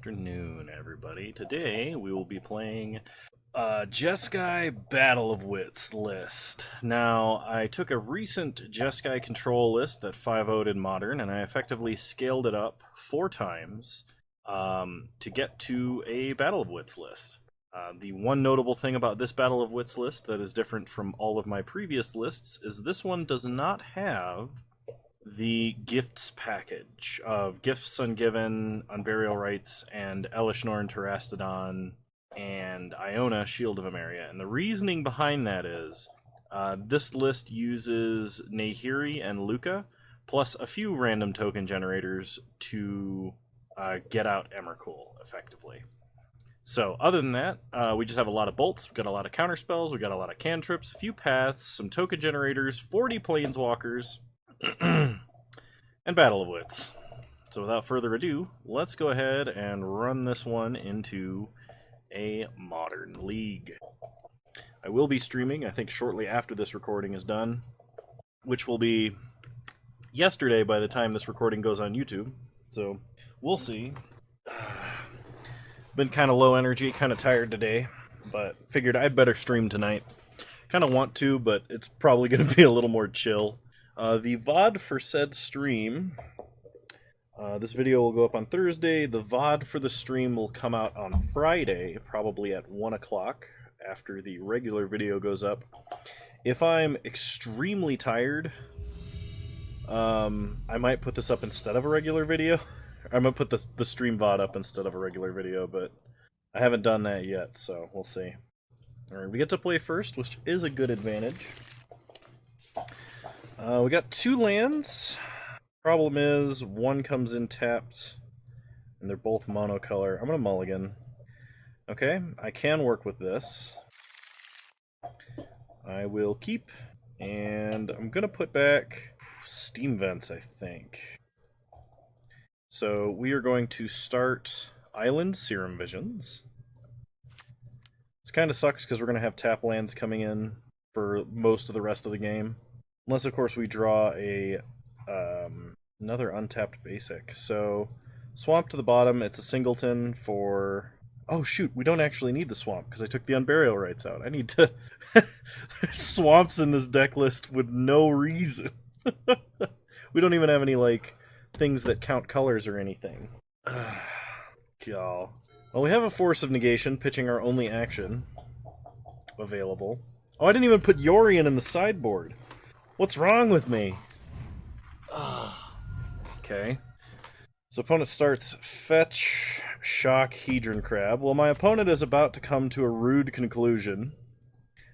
afternoon, everybody. Today we will be playing Jeskai Battle of Wits list. Now, I took a recent Jeskai control list that 5.0'd in Modern, and I effectively scaled it up 4 times to get to a Battle of Wits list. The one notable thing about this Battle of Wits list that is different from all of my previous lists is this one does not have the gifts package of Gifts Ungiven, Unburial Rites, and Elishnorn Terastodon, and Iona Shield of Emeria. And the reasoning behind that is this list uses Nahiri and Luca, plus a few random token generators to get out Emrakul, effectively. So, other than that, we just have a lot of bolts, we've got a lot of counter spells, we've got a lot of cantrips, a few paths, some token generators, 40 planeswalkers, and Battle of Wits. So without further ado, let's go ahead and run this one into a Modern League. I will be streaming, I think, shortly after this recording is done, which will be yesterday by the time this recording goes on YouTube. So we'll see. Been kind of low energy, kind of tired today, but figured I'd better stream tonight. Kind of want to, but it's probably going to be a little more chill. The VOD for said stream, this video will go up on Thursday. The VOD for the stream will come out on Friday, probably at 1 o'clock, after the regular video goes up. If I'm extremely tired, I might put this up instead of a regular video. I'm going to put the stream VOD up instead of a regular video, but I haven't done that yet, so we'll see. Alright, we get to play first, which is a good advantage. We got 2 lands. Problem is, one comes in tapped, and they're both monocolor. I'm going to mulligan. Okay, I can work with this. I will keep, and I'm going to put back Steam Vents, I think. So we are going to start Island Serum Visions. This kind of sucks because we're going to have tap lands coming in for most of the rest of the game. Unless, of course, we draw a another untapped basic. So, swamp to the bottom, it's a singleton for... Oh, shoot, we don't actually need the swamp, because I took the Unburial Rites out. I need to... swamps in this deck list with no reason. We don't even have any, like, things that count colors or anything. God. Well, we have a Force of Negation, pitching our only action available. Oh, I didn't even put Yorion in the sideboard. What's wrong with me? Okay. So opponent starts Fetch, Shock, Hedron Crab. Well, my opponent is about to come to a rude conclusion,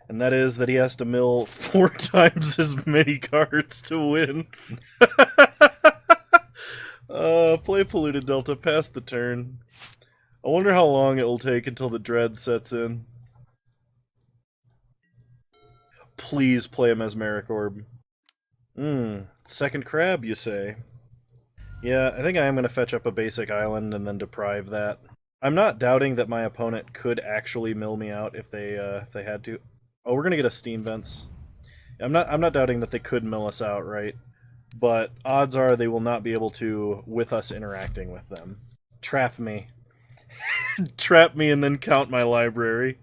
and that is that he has to mill 4 times as many cards to win. Play Polluted Delta, pass the turn. I wonder how long it will take until the dread sets in. Please play a Mesmeric Orb. Second crab, you say? Yeah, I think I am going to fetch up a basic island and then deprive that. I'm not doubting that my opponent could actually mill me out if they had to. Oh, we're going to get a Steam Vents. I'm not doubting that they could mill us out, right? But odds are they will not be able to with us interacting with them. Trap me. Trap me and then count my library.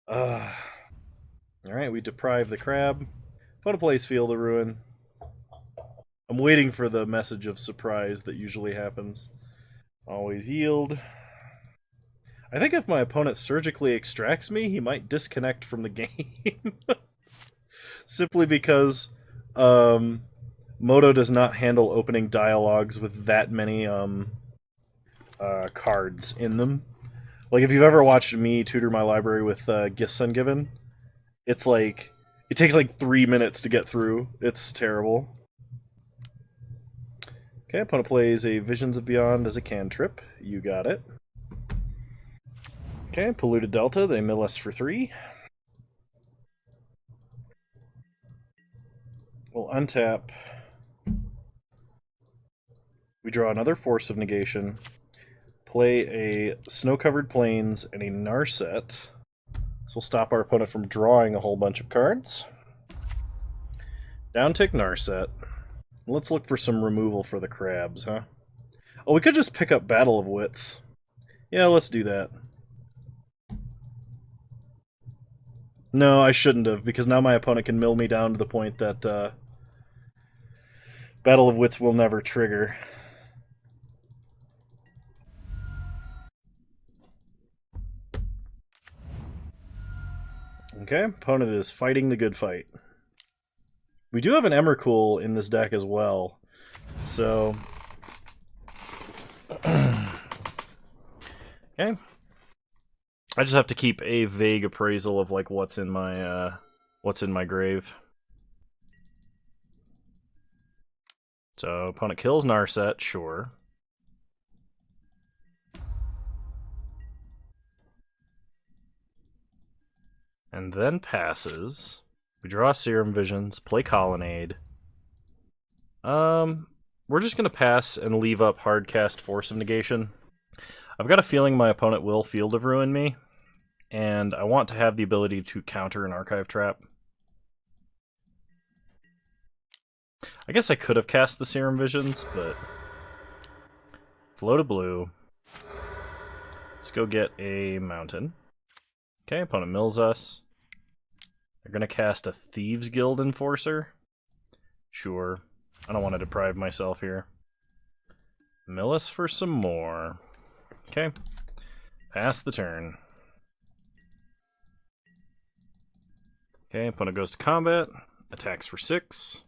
Alright, we deprive the crab. Put a place Field of Ruin. I'm waiting for the message of surprise that usually happens. Always yield. I think if my opponent surgically extracts me, he might disconnect from the game. Simply because Moto does not handle opening dialogues with that many cards in them. Like, if you've ever watched me tutor my library with Gifts Ungiven, it's like... It takes like 3 minutes to get through. It's terrible. Okay, opponent plays a Visions of Beyond as a cantrip. You got it. Okay, Polluted Delta, they mill us for 3. We'll untap. We draw another Force of Negation. Play a Snow-Covered Plains and a Narset. This will stop our opponent from drawing a whole bunch of cards. Downtick Narset. Let's look for some removal for the crabs, huh? Oh, we could just pick up Battle of Wits. Yeah, let's do that. No, I shouldn't have, because now my opponent can mill me down to the point that Battle of Wits will never trigger. Okay, opponent is fighting the good fight. We do have an Emrakul in this deck as well, so... Okay. I just have to keep a vague appraisal of like what's in my grave. So opponent kills Narset, sure. And then passes. We draw Serum Visions, play Colonnade. We're just gonna pass and leave up Hardcast Force of Negation. I've got a feeling my opponent will Field of Ruin me, and I want to have the ability to counter an Archive Trap. I guess I could have cast the Serum Visions, but... Float a blue. Let's go get a Mountain. Okay, opponent mills us. They're gonna cast a Thieves Guild Enforcer. Sure. I don't want to deprive myself here. Mill us for some more. Okay. Pass the turn. Okay, opponent goes to combat. Attacks for 6.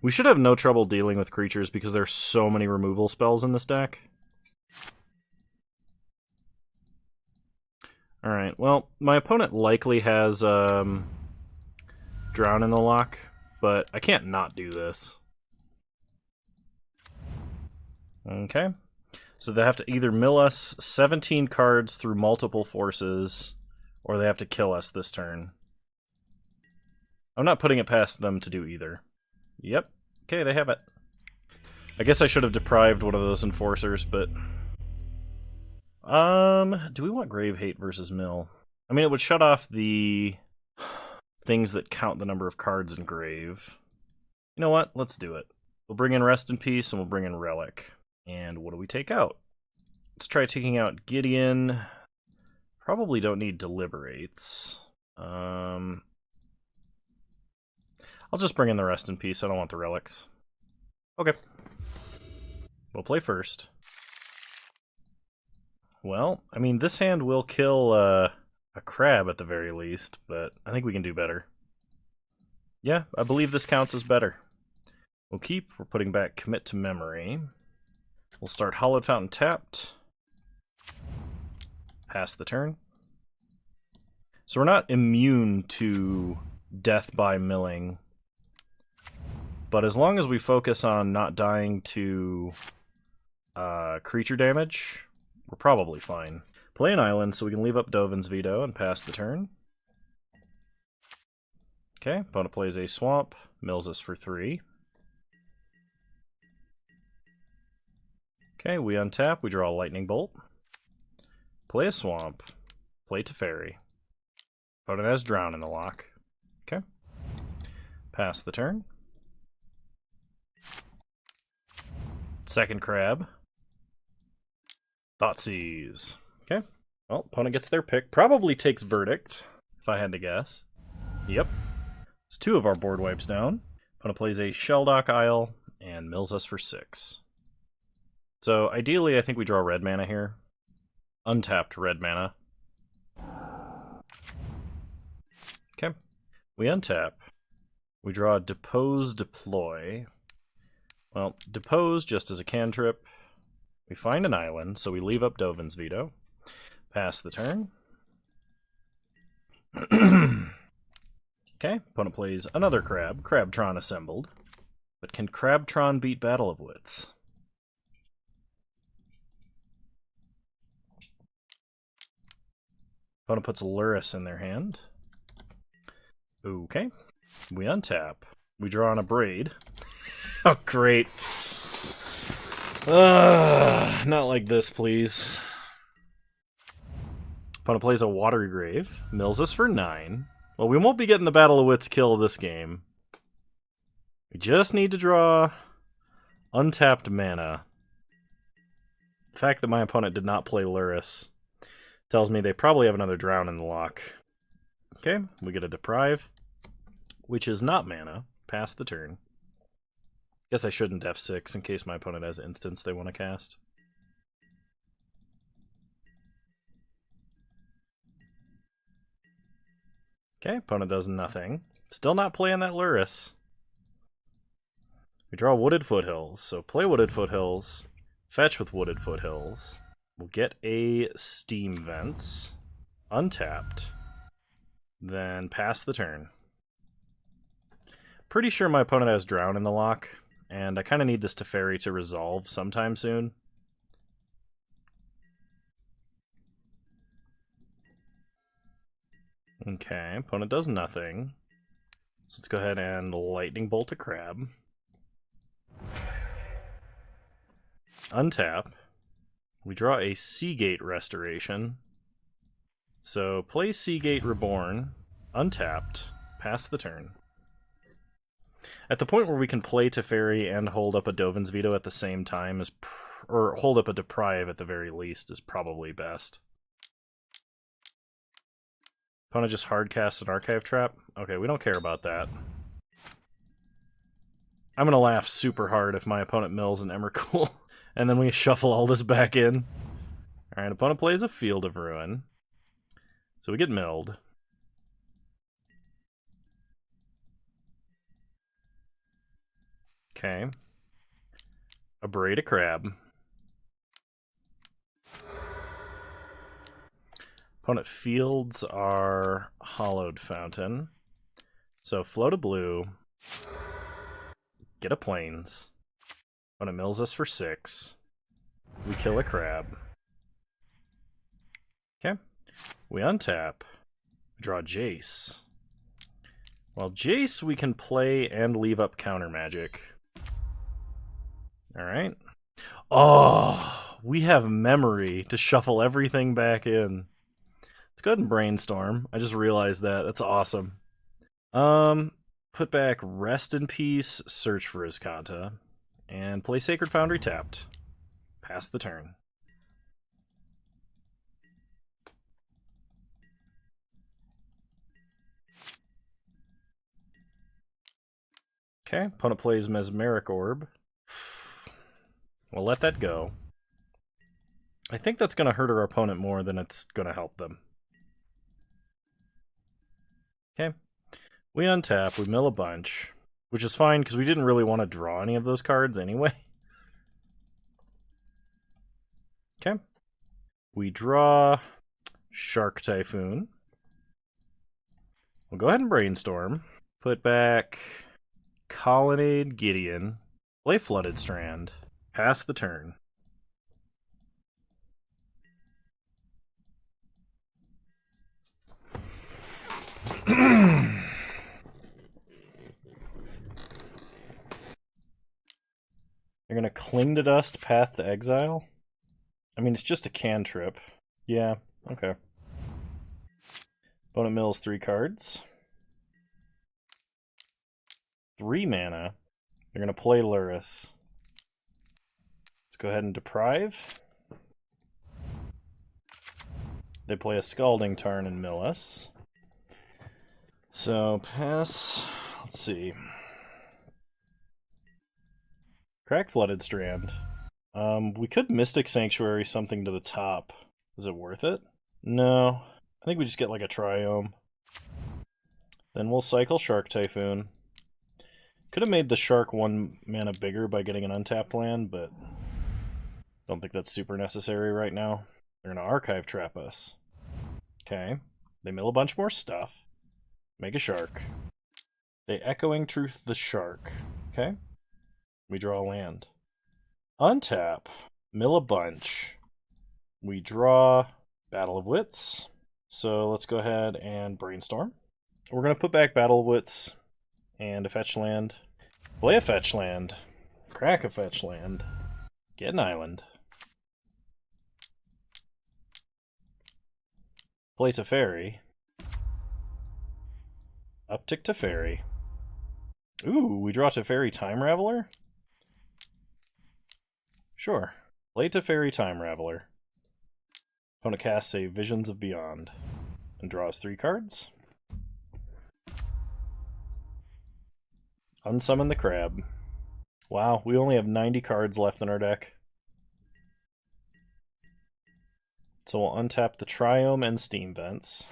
We should have no trouble dealing with creatures because there's so many removal spells in this deck. Alright, well, my opponent likely has Drown in the Lock, but I can't not do this. Okay. So they have to either mill us 17 cards through multiple forces, or they have to kill us this turn. I'm not putting it past them to do either. Yep. Okay, they have it. I guess I should have deprived one of those enforcers, but... do we want Grave Hate versus Mill? I mean, it would shut off the things that count the number of cards in Grave. You know what? Let's do it. We'll bring in Rest in Peace, and we'll bring in Relic. And what do we take out? Let's try taking out Gideon. Probably don't need Deliberates. I'll just bring in the Rest in Peace. I don't want the Relics. Okay. We'll play first. Well, I mean, this hand will kill a crab at the very least, but I think we can do better. Yeah, I believe this counts as better. We'll keep. We're putting back Commit to Memory. We'll start Hallowed Fountain tapped. Pass the turn. So we're not immune to death by milling. But as long as we focus on not dying to creature damage, we're probably fine. Play an island so we can leave up Dovin's Veto and pass the turn. Okay, opponent plays a swamp, mills us for 3. Okay, we untap, we draw a Lightning Bolt. Play a swamp, play Teferi. Opponent has Drown in the Lock. Okay. Pass the turn. Second crab. Thoughtseize. Okay. Well, opponent gets their pick. Probably takes Verdict, if I had to guess. Yep. It's 2 of our board wipes down. Opponent plays a Shelldock Isle and mills us for 6. So ideally, I think we draw red mana here. Untapped red mana. Okay. We untap. We draw Depose, Deploy. Well, Depose just as a cantrip. We find an island, so we leave up Dovin's Veto. Pass the turn. Okay, opponent plays another crab. Crabtron assembled. But can Crabtron beat Battle of Wits? Opponent puts Luris in their hand. Okay. We untap. We draw on a Braid. Oh, great. Not like this, please. Opponent plays a Watery Grave. Mills us for 9. Well, we won't be getting the Battle of Wits kill this game. We just need to draw Untapped mana. The fact that my opponent did not play Luris tells me they probably have another Drown in the lock. Okay, we get a Deprive, which is not mana. Pass the turn. Guess I shouldn't F6 in case my opponent has instants they want to cast. Okay, opponent does nothing. Still not playing that Luris. We draw Wooded Foothills, so play Wooded Foothills, fetch with Wooded Foothills. We'll get a Steam Vents, untapped, then pass the turn. Pretty sure my opponent has Drown in the lock, and I kind of need this Teferi to resolve sometime soon. Okay, opponent does nothing. So let's go ahead and Lightning Bolt a Crab. Untap. We draw a Seagate Restoration. So play Seagate Reborn, untapped, pass the turn. At the point where we can play Teferi and hold up a Dovin's Veto at the same time, or hold up a Deprive at the very least, is probably best. Opponent just hardcasts an Archive Trap? Okay, we don't care about that. I'm gonna laugh super hard if my opponent mills an Emrakul, and then we shuffle all this back in. Alright, opponent plays a Field of Ruin. So we get milled. Okay. Abrade a Crab. Opponent fields our Hollowed Fountain. So float a blue. Get a Plains. Opponent mills us for 6. We kill a crab. Okay. We untap. Draw Jace. Well, Jace we can play and leave up counter magic. Alright. Oh, we have memory to shuffle everything back in. Let's go ahead and brainstorm. I just realized that. That's awesome. Put back Rest in Peace, search for Iskanta, and play Sacred Foundry tapped. Pass the turn. Okay, opponent plays Mesmeric Orb. We'll let that go. I think that's going to hurt our opponent more than it's going to help them. Okay. We untap, we mill a bunch, which is fine because we didn't really want to draw any of those cards anyway. Okay. We draw Shark Typhoon. We'll go ahead and brainstorm. Put back Colonnade Gideon. Play Flooded Strand. Pass the turn. You're gonna Cling to Dust, Path to Exile? I mean, it's just a cantrip. Yeah, okay. Opponent mills 3 cards. 3 mana. You're gonna play Luris. Let's go ahead and Deprive. They play a Scalding Tarn and mill us. So, pass. Let's see. Crack Flooded Strand. We could Mystic Sanctuary something to the top. Is it worth it? No. I think we just get like a Triome. Then we'll cycle Shark Typhoon. Could have made the Shark 1 mana bigger by getting an untapped land, but don't think that's super necessary right now. They're gonna Archive Trap us. Okay. They mill a bunch more stuff. Make a Shark. They Echoing Truth the Shark. Okay. We draw a land. Untap. Mill a bunch. We draw Battle of Wits. So let's go ahead and brainstorm. We're going to put back Battle of Wits and a fetch land. Play a fetch land. Crack a fetch land. Get an island. Play Teferi. Uptick Teferi. Ooh, we draw Teferi Time Raveler? Sure. Play Teferi Time Raveler. Opponent casts a Visions of Beyond and draws 3 cards. Unsummon the Crab. Wow, we only have 90 cards left in our deck. So we'll untap the Triome and Steam Vents.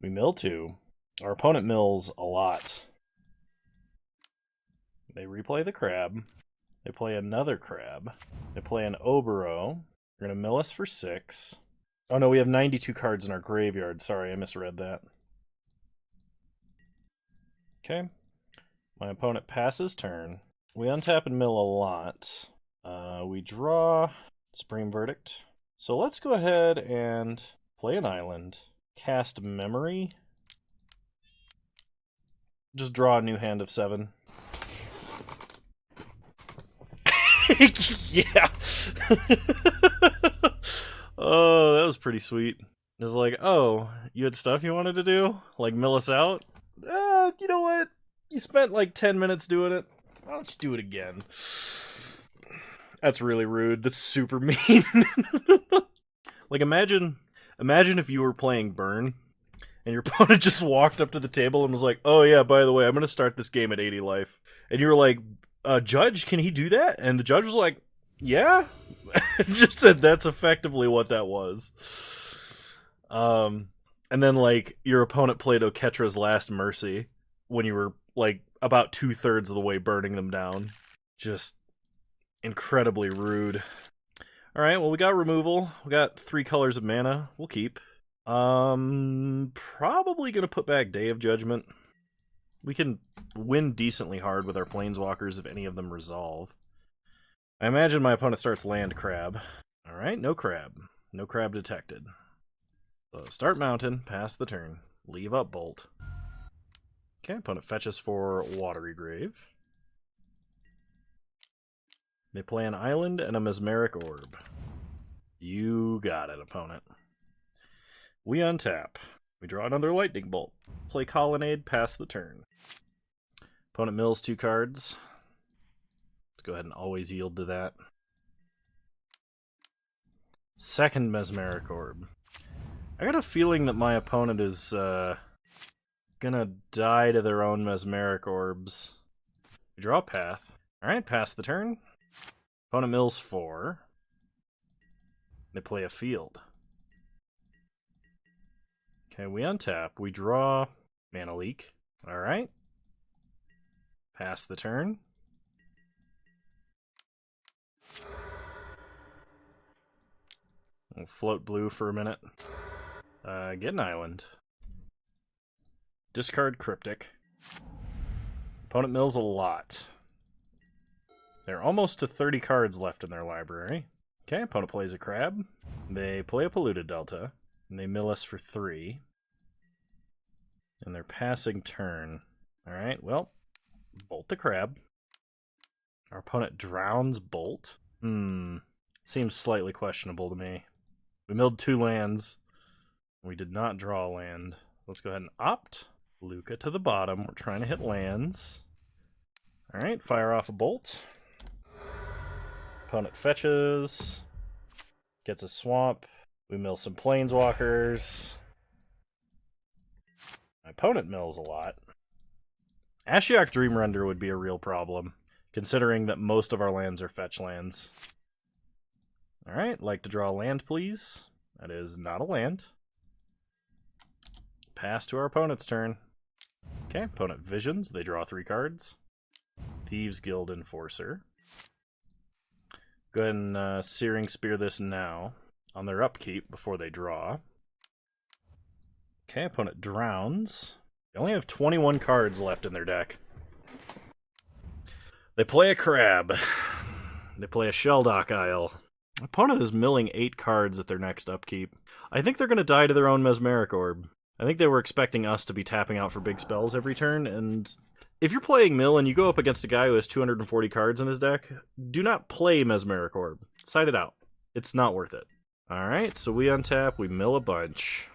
We mill 2. Our opponent mills a lot. They replay the Crab. They play another Crab. They play an Obero. They're going to mill us for 6. Oh no, we have 92 cards in our graveyard. Sorry, I misread that. Okay. My opponent passes turn. We untap and mill a lot. We draw Supreme Verdict. So let's go ahead and play an island. Cast Memory. Just draw a new hand of 7. Yeah. Oh, that was pretty sweet. It was like, oh, you had stuff you wanted to do? Like mill us out? You know what? You spent like 10 minutes doing it. Why don't you do it again? That's really rude. That's super mean. Like, imagine if you were playing Burn, and your opponent just walked up to the table and was like, oh yeah, by the way, I'm going to start this game at 80 life. And you were like, Judge, can he do that? And the judge was like, yeah? It's just that that's effectively what that was. And then, like, your opponent played Oketra's Last Mercy when you were, like, about 2/3 of the way burning them down. Just incredibly rude. Alright, well, we got removal. We got 3 colors of mana. We'll keep. Probably gonna put back Day of Judgment. We can win decently hard with our Planeswalkers if any of them resolve. I imagine my opponent starts land Crab. Alright, no Crab. No Crab detected. So start Mountain, pass the turn. Leave up Bolt. Okay, opponent fetches for Watery Grave. They play an island and a Mesmeric Orb. You got it, opponent. We untap. We draw another Lightning Bolt. Play Colonnade, pass the turn. Opponent mills 2 cards. Let's go ahead and always yield to that. Second Mesmeric Orb. I got a feeling that my opponent is gonna die to their own Mesmeric Orbs. We draw a path. Alright, pass the turn. Opponent mills 4. They play a field. Okay, we untap. We draw Mana Leak. Alright. Pass the turn. We'll float blue for a minute. Get an island. Discard Cryptic. Opponent mills a lot. They're almost to 30 cards left in their library. Okay, opponent plays a Crab. They play a Polluted Delta. And they mill us for 3. And they're passing turn. Alright, well, Bolt the Crab. Our opponent drowns Bolt. Seems slightly questionable to me. We milled 2 lands. We did not draw a land. Let's go ahead and opt. Luca to the bottom. We're trying to hit lands. Alright, fire off a Bolt. Opponent fetches. Gets a swamp. We mill some Planeswalkers. My opponent mills a lot. Ashiok Dreamrender would be a real problem, considering that most of our lands are fetch lands. Alright, like to draw a land, please. That is not a land. Pass to our opponent's turn. Okay, opponent visions. They draw 3 cards. Thieves Guild Enforcer. Go ahead and Searing Spear this now. On their upkeep before they draw. Okay, opponent drowns. They only have 21 cards left in their deck. They play a Crab. They play a Shelldock Isle. Opponent is milling 8 cards at their next upkeep. I think they're going to die to their own Mesmeric Orb. I think they were expecting us to be tapping out for big spells every turn, and if you're playing Mill and you go up against a guy who has 240 cards in his deck, do not play Mesmeric Orb. Side it out. It's not worth it. Alright, so we untap, we mill a bunch.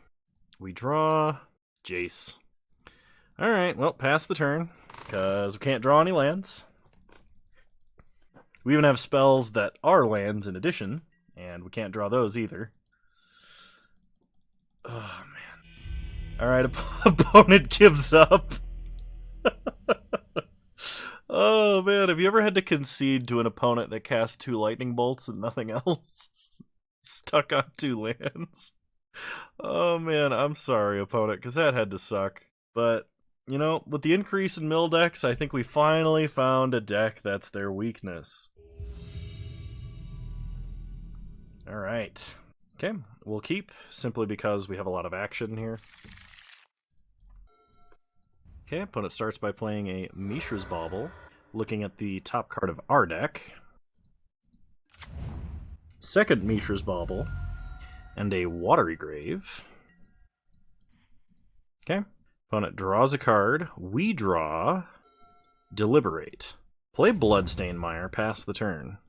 We draw Jace. Alright, well, pass the turn, because we can't draw any lands. We even have spells that are lands in addition, and we can't draw those either. Oh, man. Alright, opponent gives up. Oh, man. Have you ever had to concede to an opponent that casts 2 lightning bolts and nothing else? Stuck on 2 lands? Oh, man. I'm sorry, opponent, because that had to suck. But, you know, with the increase in mill decks, I think we finally found a deck that's their weakness. Alright. Okay, we'll keep, simply because we have a lot of action here. Okay, opponent starts by playing a Mishra's Bauble, looking at the top card of our deck. Second Mishra's Bauble, and a Watery Grave. Okay, opponent draws a card, we draw, Deliberate. Play Bloodstained Mire, pass the turn.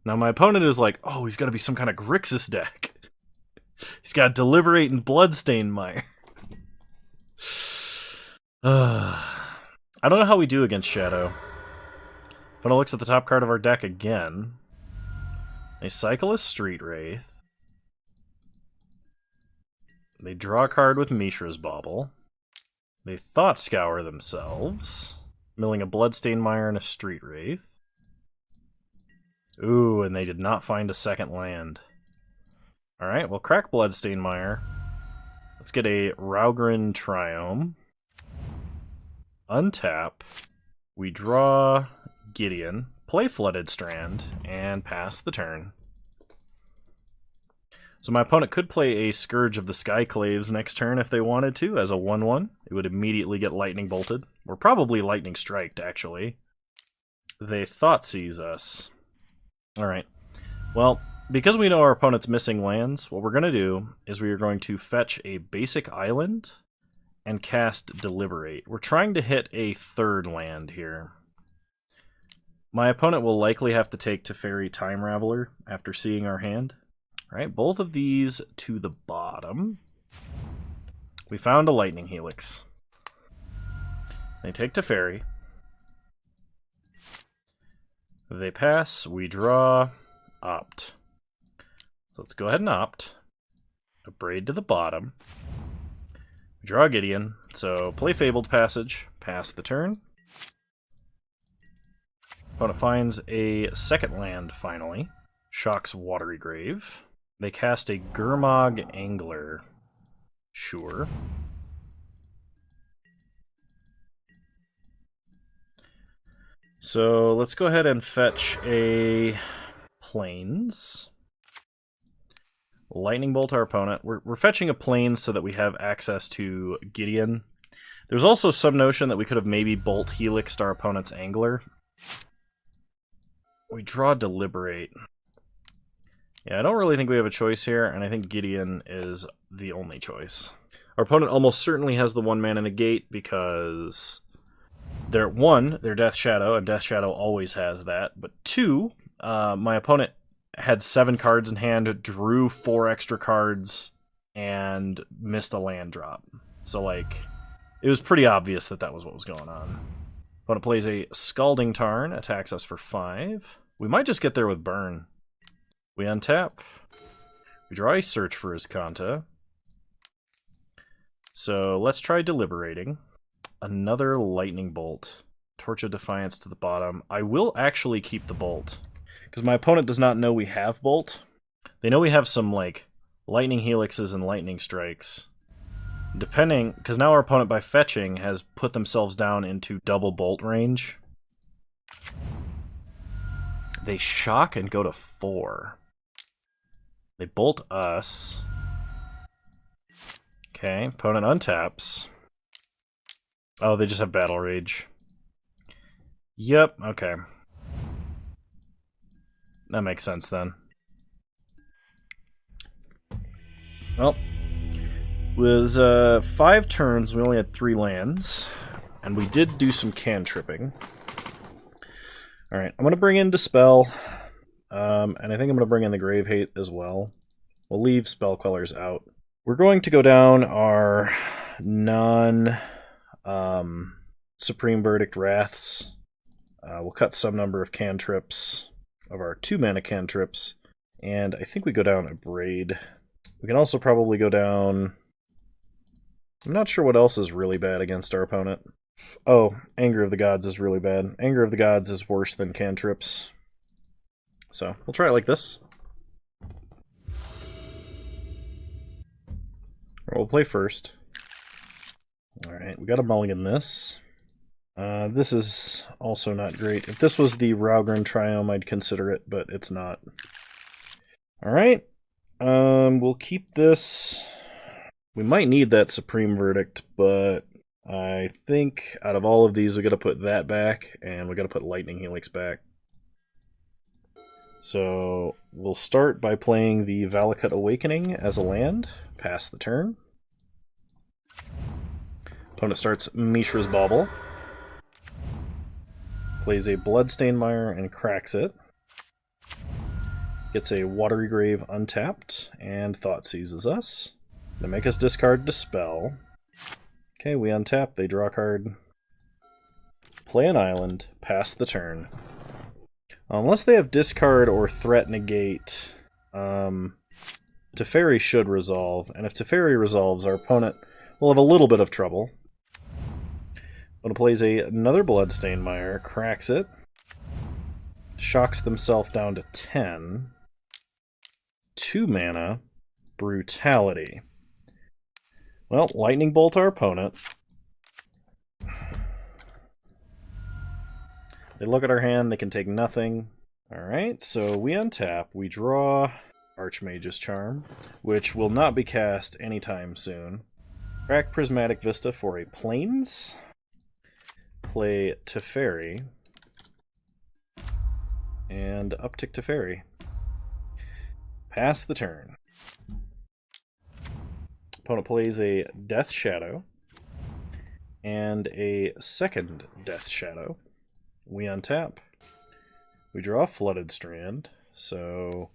Now my opponent is like, oh, he's got to be some kind of Grixis deck. He's got Deliberate and Bloodstained Mire. I don't know how we do against Shadow. Opponent looks at the top card of our deck again. They cycle a Street Wraith. They draw a card with Mishra's Bauble. They Thought Scour themselves, milling a Bloodstained Mire and a Street Wraith. Ooh, and they did not find a second land. Alright, we'll crack Bloodstained Mire. Let's get a Raugrin Triome. Untap. We draw Gideon, play Flooded Strand, and pass the turn. So my opponent could play a Scourge of the Skyclaves next turn if they wanted to, as a 1-1. It would immediately get Lightning Bolted. Or probably Lightning Striked, actually. They Thoughtseize us. Alright. Well, because we know our opponent's missing lands, what we're going to do is we are going to fetch a basic island and cast Deliberate. We're trying to hit a third land here. My opponent will likely have to take Teferi Time Raveler after seeing our hand. Alright, both of these to the bottom. We found a Lightning Helix. They take Teferi. They pass, we draw, opt. So let's go ahead and opt. A Braid to the bottom. We draw Gideon, so play Fabled Passage, pass the turn. Opponent finds a second land, finally. Shocks Watery Grave. They cast a Gurmag Angler. Sure. So let's go ahead and fetch a Plains. Lightning Bolt our opponent. We're fetching a Plains so that we have access to Gideon. There's also some notion that we could have maybe Bolt Helixed our opponent's Angler. We draw Deliberate. Yeah, I don't really think we have a choice here, and I think Gideon is the only choice. Our opponent almost certainly has the 1-mana negate because they're 1, they're Death Shadow, and Death Shadow always has that. But 2, my opponent had 7 cards in hand, drew 4 extra cards, and missed a land drop. So, like, it was pretty obvious that that was what was going on. Opponent plays a Scalding Tarn, attacks us for 5. We might just get there with Burn. We untap. We draw a Search for Azcanta. So let's try Deliberating. Another Lightning Bolt. Torch of Defiance to the bottom. I will actually keep the Bolt, because my opponent does not know we have Bolt. They know we have some, like, Lightning Helixes and Lightning Strikes. Depending, because now our opponent, by fetching, has put themselves down into double Bolt range. They shock and go to 4. They bolt us. Okay, opponent untaps. Oh, they just have Battle Rage. Yep, okay. That makes sense then. Well, it was 5 turns, we only had 3 lands. And we did do some cantripping. Alright, I'm going to bring in Dispel. And I think I'm going to bring in the Grave Hate as well. We'll leave Spell Quellers out. We're going to go down our Supreme Verdict Wraths. We'll cut some number of cantrips. of our 2-mana cantrips, and I think we go down Abrade. We can also probably go down... I'm not sure what else is really bad against our opponent. Oh, Anger of the Gods is really bad. Anger of the Gods is worse than cantrips. So, we'll try it like this. We'll play first. Alright, we got a mulligan this. This is also not great. If this was the Raugrin Triome, I'd consider it, but it's not. Alright, we'll keep this. We might need that Supreme Verdict, but I think out of all of these, we gotta put that back, and we gotta put Lightning Helix back. So, we'll start by playing the Valakut Awakening as a land, pass the turn. Opponent starts Mishra's Bauble, plays a Bloodstained Mire and cracks it, gets a Watery Grave untapped, and Thought Seizes us. They make us discard Dispel. Okay, we untap, they draw a card, play an island, pass the turn. Unless they have discard or threat negate, Teferi should resolve, and if Teferi resolves, our opponent will have a little bit of trouble. Opponent plays another Bloodstained Mire, cracks it, shocks themselves down to 10, 2 mana, Brutality. Well, Lightning Bolt our opponent. They look at our hand, they can take nothing. Alright, so we untap, we draw Archmage's Charm, which will not be cast anytime soon. Crack Prismatic Vista for a Plains. Play Teferi. And uptick Teferi. Pass the turn. Opponent plays a Death Shadow. And a second Death Shadow. We untap. We draw a Flooded Strand, so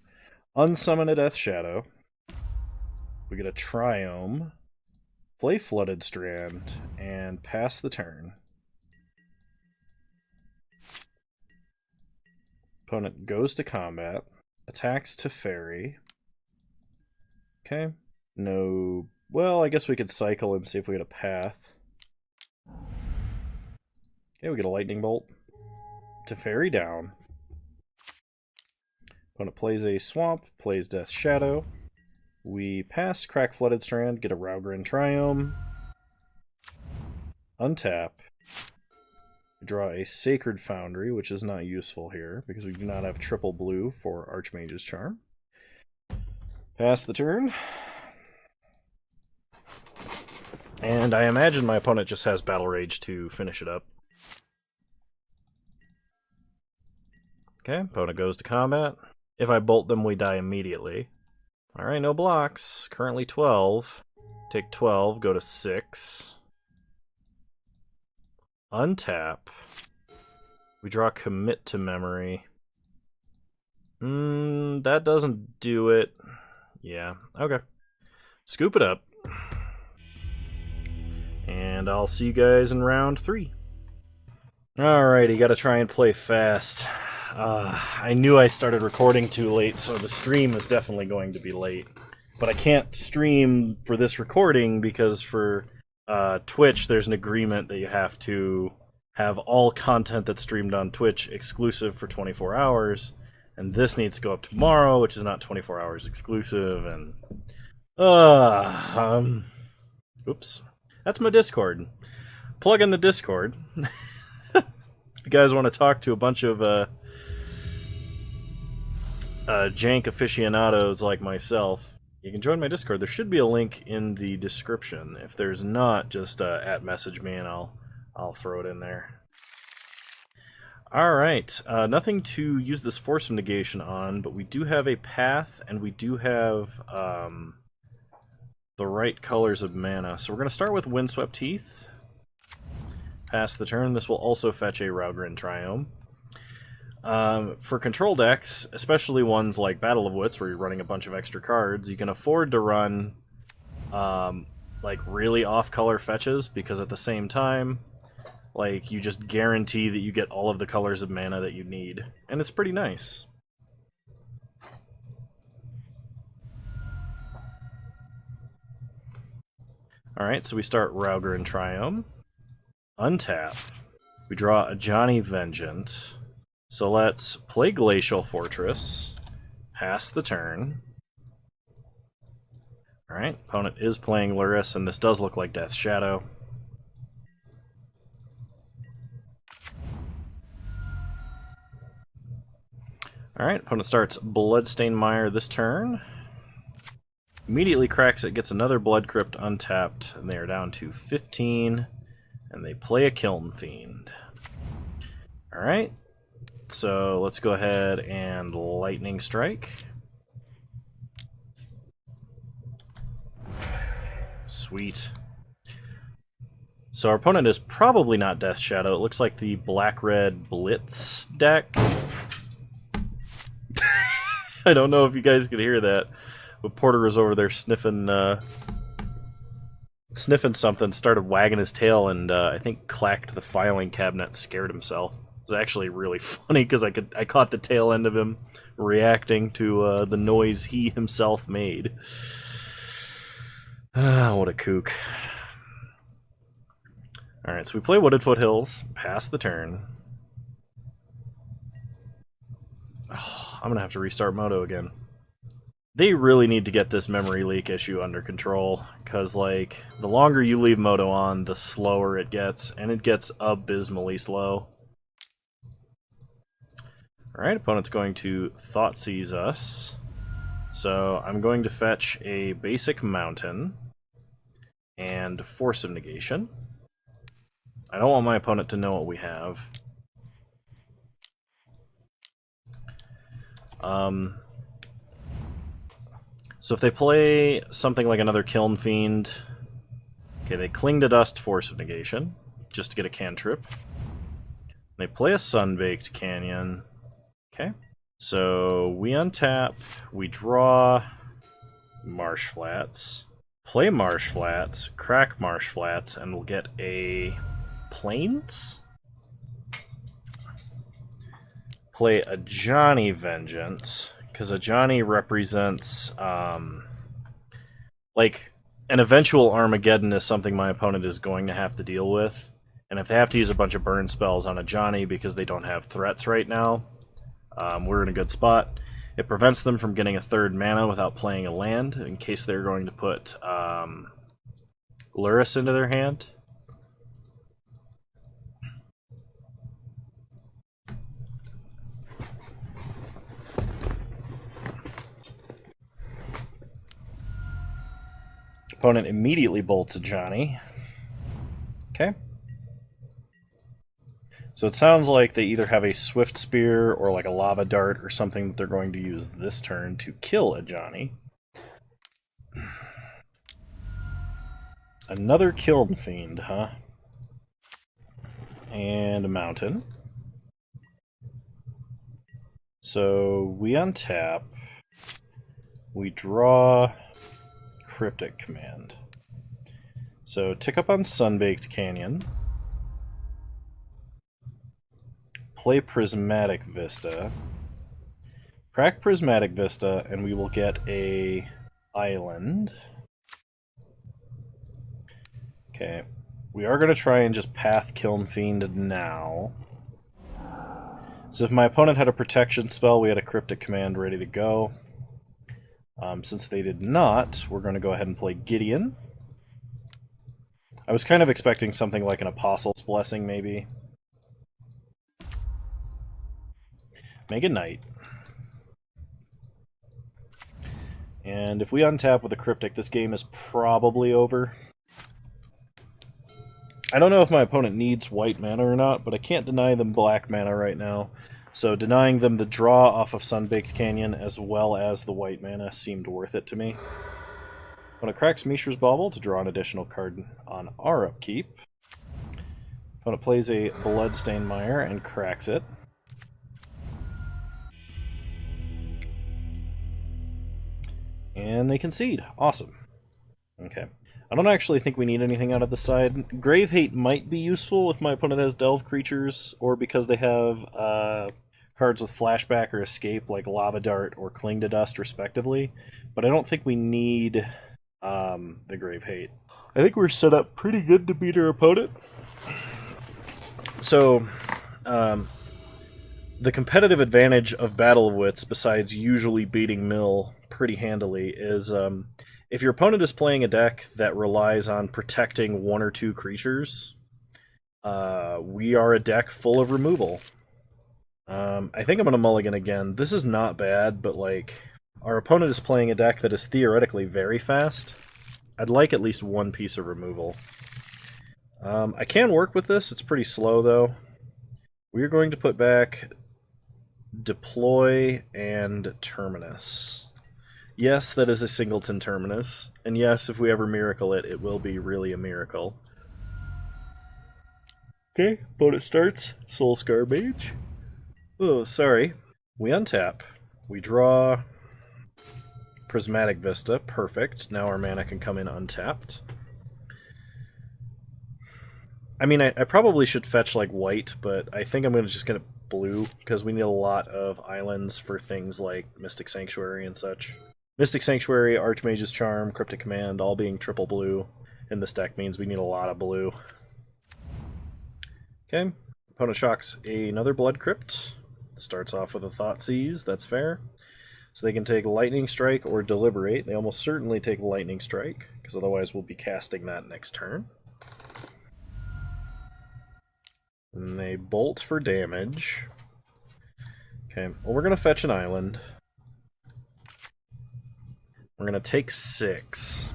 unsummon a Death Shadow. We get a Triome, play Flooded Strand, and pass the turn. Opponent goes to combat, attacks Teferi. Okay, no... Well, I guess we could cycle and see if we get a path. Okay, we get a Lightning Bolt. Teferi down. Opponent plays a Swamp, plays Death Shadow. We pass, crack Flooded Strand, get a Raugrin Triome. Untap. We draw a Sacred Foundry, which is not useful here, because we do not have triple blue for Archmage's Charm. Pass the turn. And I imagine my opponent just has Battle Rage to finish it up. Okay, opponent goes to combat. If I bolt them, we die immediately. Alright, no blocks. Currently 12. Take 12, go to 6. Untap. We draw Commit to Memory. That doesn't do it. Yeah, okay. Scoop it up. And I'll see you guys in round 3. Alrighty, gotta try and play fast. I knew I started recording too late, so the stream is definitely going to be late. But I can't stream for this recording because for Twitch, there's an agreement that you have to have all content that's streamed on Twitch exclusive for 24 hours. And this needs to go up tomorrow, which is not 24 hours exclusive. And oops. That's my Discord. Plug in the Discord. If you guys want to talk to a bunch of jank aficionados like myself, you can join my Discord. There should be a link in the description. If there's not, just @message me and I'll throw it in there. Alright, nothing to use this Force of Negation on, but we do have a path, and we do have the right colors of mana. So we're going to start with Windswept Heath. Pass the turn. This will also fetch a Raugrin Triome. For control decks, especially ones like Battle of Wits, where you're running a bunch of extra cards, you can afford to run like really off-color fetches, because at the same time, like, you just guarantee that you get all of the colors of mana that you need. And it's pretty nice. Alright, so we start Rauger and Triome. Untap. We draw a Johnny Vengeant. So let's play Glacial Fortress. Pass the turn. Alright, opponent is playing Luris, and this does look like Death Shadow. Alright, opponent starts Bloodstained Mire this turn. Immediately cracks it, gets another Blood Crypt untapped, and they are down to 15, and they play a Kiln Fiend. Alright, so let's go ahead and Lightning Strike. Sweet. So our opponent is probably not Death Shadow. It looks like the black-red Blitz deck. I don't know if you guys could hear that, but Porter was over there sniffing something, started wagging his tail, and I think clacked the filing cabinet, scared himself. It was actually really funny because I caught the tail end of him reacting to the noise he himself made. Ah, what a kook. Alright, so we play Wooded Foothills, pass the turn. Oh, I'm gonna have to restart Moto again. They really need to get this memory leak issue under control, because, like, the longer you leave Moto on, the slower it gets, and it gets abysmally slow. Alright, opponent's going to Thoughtseize us. So I'm going to fetch a basic mountain and Force of Negation. I don't want my opponent to know what we have. So if they play something like another Kiln Fiend, okay, they Cling to Dust, Force of Negation, just to get a cantrip. They play a Sunbaked Canyon. Okay. So we untap, we draw Marsh Flats, play Marsh Flats, crack Marsh Flats, and we'll get a Plains? Play a Johnny Vengeance, because a Johnny represents, like, an eventual Armageddon is something my opponent is going to have to deal with, and if they have to use a bunch of burn spells on a Johnny because they don't have threats right now, we're in a good spot. It prevents them from getting a third mana without playing a land, in case they're going to put Luris into their hand. Opponent immediately bolts a Johnny. Okay. So it sounds like they either have a Swift Spear or like a Lava Dart or something that they're going to use this turn to kill a Johnny. Another Kiln Fiend, huh? And a Mountain. So we untap. We draw Cryptic Command. So tick up on Sunbaked Canyon. Play Prismatic Vista. Crack Prismatic Vista, and we will get a island. Okay. We are going to try and just path Kiln Fiend now. So if my opponent had a protection spell, we had a Cryptic Command ready to go. Since they did not, we're going to go ahead and play Gideon. I was kind of expecting something like an Apostle's Blessing, maybe. Mega Knight. And if we untap with a Cryptic, this game is probably over. I don't know if my opponent needs white mana or not, but I can't deny them black mana right now. So denying them the draw off of Sunbaked Canyon as well as the white mana seemed worth it to me. Opponent cracks Mishra's Bauble to draw an additional card on our upkeep. Opponent plays a Bloodstained Mire and cracks it. And they concede. Awesome. Okay. I don't actually think we need anything out of the side. Grave Hate might be useful if my opponent has Delve creatures, or because they have cards with Flashback or Escape, like Lava Dart or Cling to Dust, respectively. But I don't think we need the Grave Hate. I think we're set up pretty good to beat our opponent. So, the competitive advantage of Battle of Wits, besides usually beating Mill pretty handily, is if your opponent is playing a deck that relies on protecting one or two creatures, we are a deck full of removal. I think I'm going to mulligan again. This is not bad, but like, our opponent is playing a deck that is theoretically very fast. I'd like at least one piece of removal. I can work with this. It's pretty slow, though. We're going to put back Deploy and Terminus. Yes, that is a singleton Terminus. And yes, if we ever miracle it, it will be really a miracle. Okay, opponent starts. Soulscar Mage. Oh, sorry. We untap. We draw Prismatic Vista. Perfect. Now our mana can come in untapped. I mean, I probably should fetch like white, but I think I'm going to just get blue, because we need a lot of islands for things like Mystic Sanctuary and such. Mystic Sanctuary, Archmage's Charm, Cryptic Command, all being triple blue in this deck means we need a lot of blue. Okay, opponent shocks another Blood Crypt. Starts off with a Thoughtseize, that's fair. So they can take Lightning Strike or Deliberate. They almost certainly take Lightning Strike, because otherwise we'll be casting that next turn. And they bolt for damage. Okay, well, we're going to fetch an island. We're going to take 6.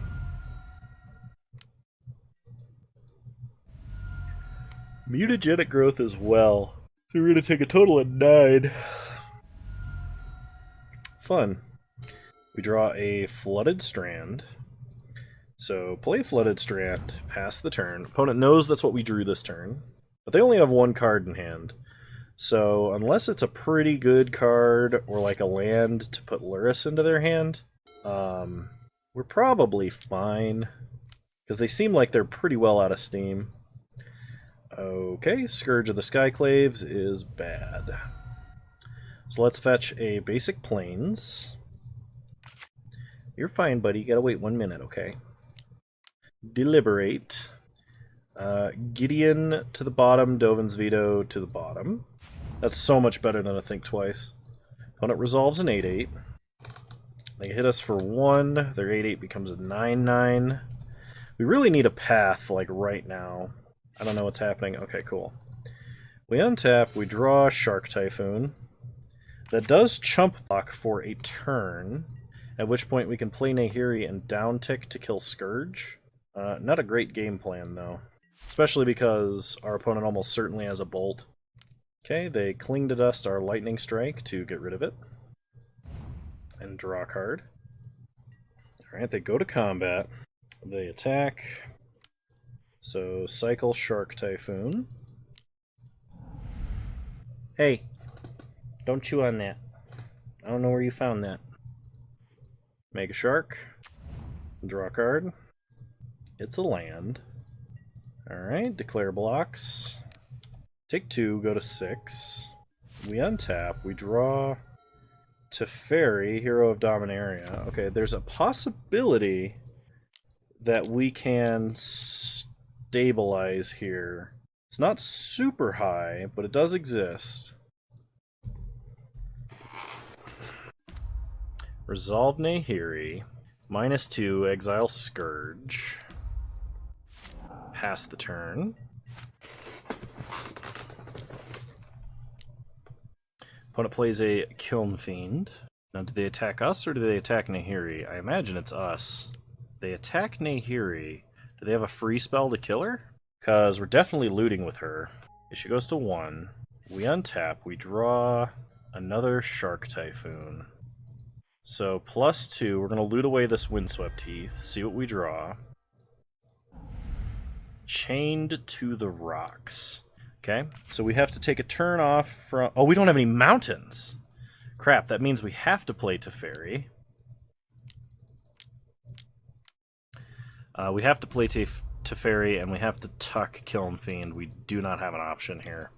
Mutagenic Growth as well. So we're going to take a total of 9. Fun. We draw a Flooded Strand. So play Flooded Strand, pass the turn. Opponent knows that's what we drew this turn. But they only have one card in hand. So unless it's a pretty good card or like a land to put Luris into their hand, we're probably fine. Because they seem like they're pretty well out of steam. Okay, Scourge of the Skyclaves is bad. So let's fetch a basic Plains. You're fine, buddy. You gotta wait 1 minute, okay? Deliberate. Gideon to the bottom, Dovin's Veto to the bottom. That's so much better than a Think Twice. Opponent resolves an 8/8. They hit us for 1. Their 8/8 becomes a 9/9. We really need a path, like, right now. I don't know what's happening. Okay, cool. We untap, we draw Shark Typhoon. That does chump block for a turn, at which point we can play Nahiri and downtick to kill Scourge. Not a great game plan, though. Especially because our opponent almost certainly has a bolt. Okay, they cling to dust our Lightning Strike to get rid of it. And draw a card. Alright, they go to combat. They attack. So, cycle Shark Typhoon. Hey, don't chew on that. I don't know where you found that. Make a shark. Draw a card. It's a land. Alright, declare blocks. Take 2, go to 6. We untap, we draw Teferi, Hero of Dominaria. Okay, there's a possibility that we can stabilize here. It's not super high, but it does exist. Resolve Nahiri. -2, exile Scourge. Pass the turn. Opponent plays a Kiln Fiend. Now, do they attack us or do they attack Nahiri? I imagine it's us. They attack Nahiri. Do they have a free spell to kill her? Because we're definitely looting with her. Okay, she goes to 1. We untap. We draw another Shark Typhoon. So, +2. We're going to loot away this Windswept Heath. See what we draw. Chained to the Rocks. Okay, so we have to take a turn off from... Oh, we don't have any mountains! Crap, that means we have to play Teferi. We have to play Teferi, and we have to tuck Kiln Fiend. We do not have an option here.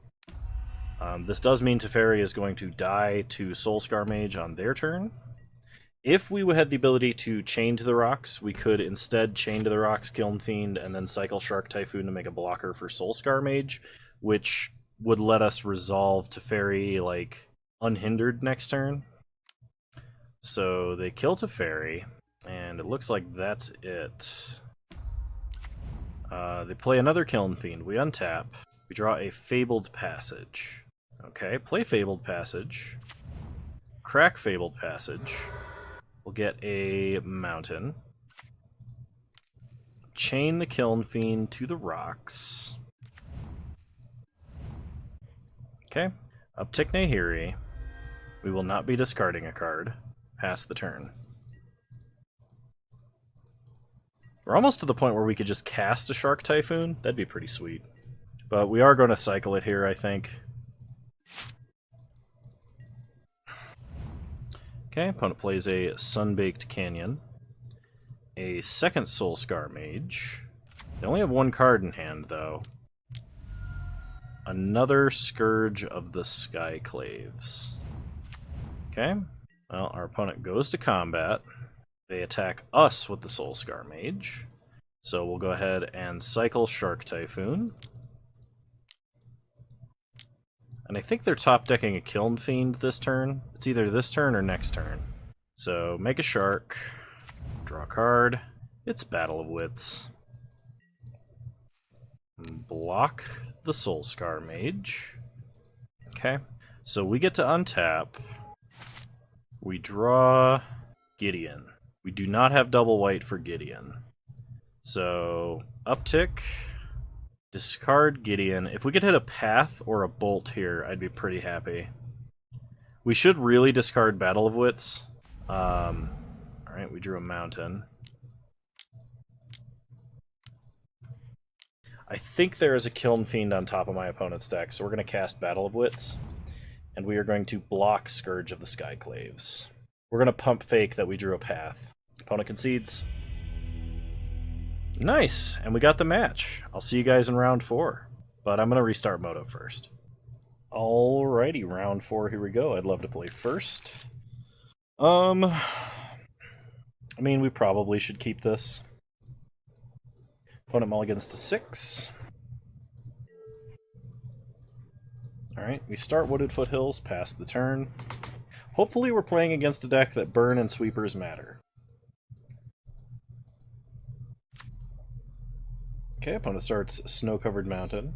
This does mean Teferi is going to die to Soulscar Mage on their turn. If we had the ability to chain to the rocks, we could instead chain to the rocks, Kiln Fiend, and then cycle Shark Typhoon to make a blocker for Soulscar Mage, which would let us resolve Teferi, like, unhindered next turn. So they kill Teferi, and it looks like that's it. They play another Kiln Fiend. We untap. We draw a Fabled Passage. Okay, play Fabled Passage. Crack Fabled Passage. We'll get a Mountain. Chain the Kiln Fiend to the rocks. Okay, uptick Nahiri. We will not be discarding a card. Pass the turn. We're almost to the point where we could just cast a Shark Typhoon. That'd be pretty sweet. But we are going to cycle it here, I think. Okay, opponent plays a Sunbaked Canyon. A second Soulscar Mage. They only have one card in hand, though. Another Scourge of the Skyclaves. Okay, well, our opponent goes to combat. They attack us with the Soulscar Mage. So we'll go ahead and cycle Shark Typhoon. And I think they're top decking a Kiln Fiend this turn. It's either this turn or next turn. So make a Shark, draw a card. It's Battle of Wits. Block the Soulscar Mage. Okay, so we get to untap. We draw Gideon. We do not have double white for Gideon. So, uptick, discard Gideon. If we could hit a Path or a Bolt here, I'd be pretty happy. We should really discard Battle of Wits. Alright, we drew a Mountain. I think there is a Kiln Fiend on top of my opponent's deck, so we're going to cast Battle of Wits. And we are going to block Scourge of the Skyclaves. We're going to pump fake that we drew a Path. Opponent concedes. Nice! And we got the match. I'll see you guys in round 4. But I'm going to restart Moto first. Alrighty, round 4, here we go. I'd love to play first. I mean, we probably should keep this. Opponent mulligans to 6. Alright, we start Wooded Foothills, pass the turn. Hopefully we're playing against a deck that burn and sweepers matter. Okay, opponent starts Snow-Covered Mountain.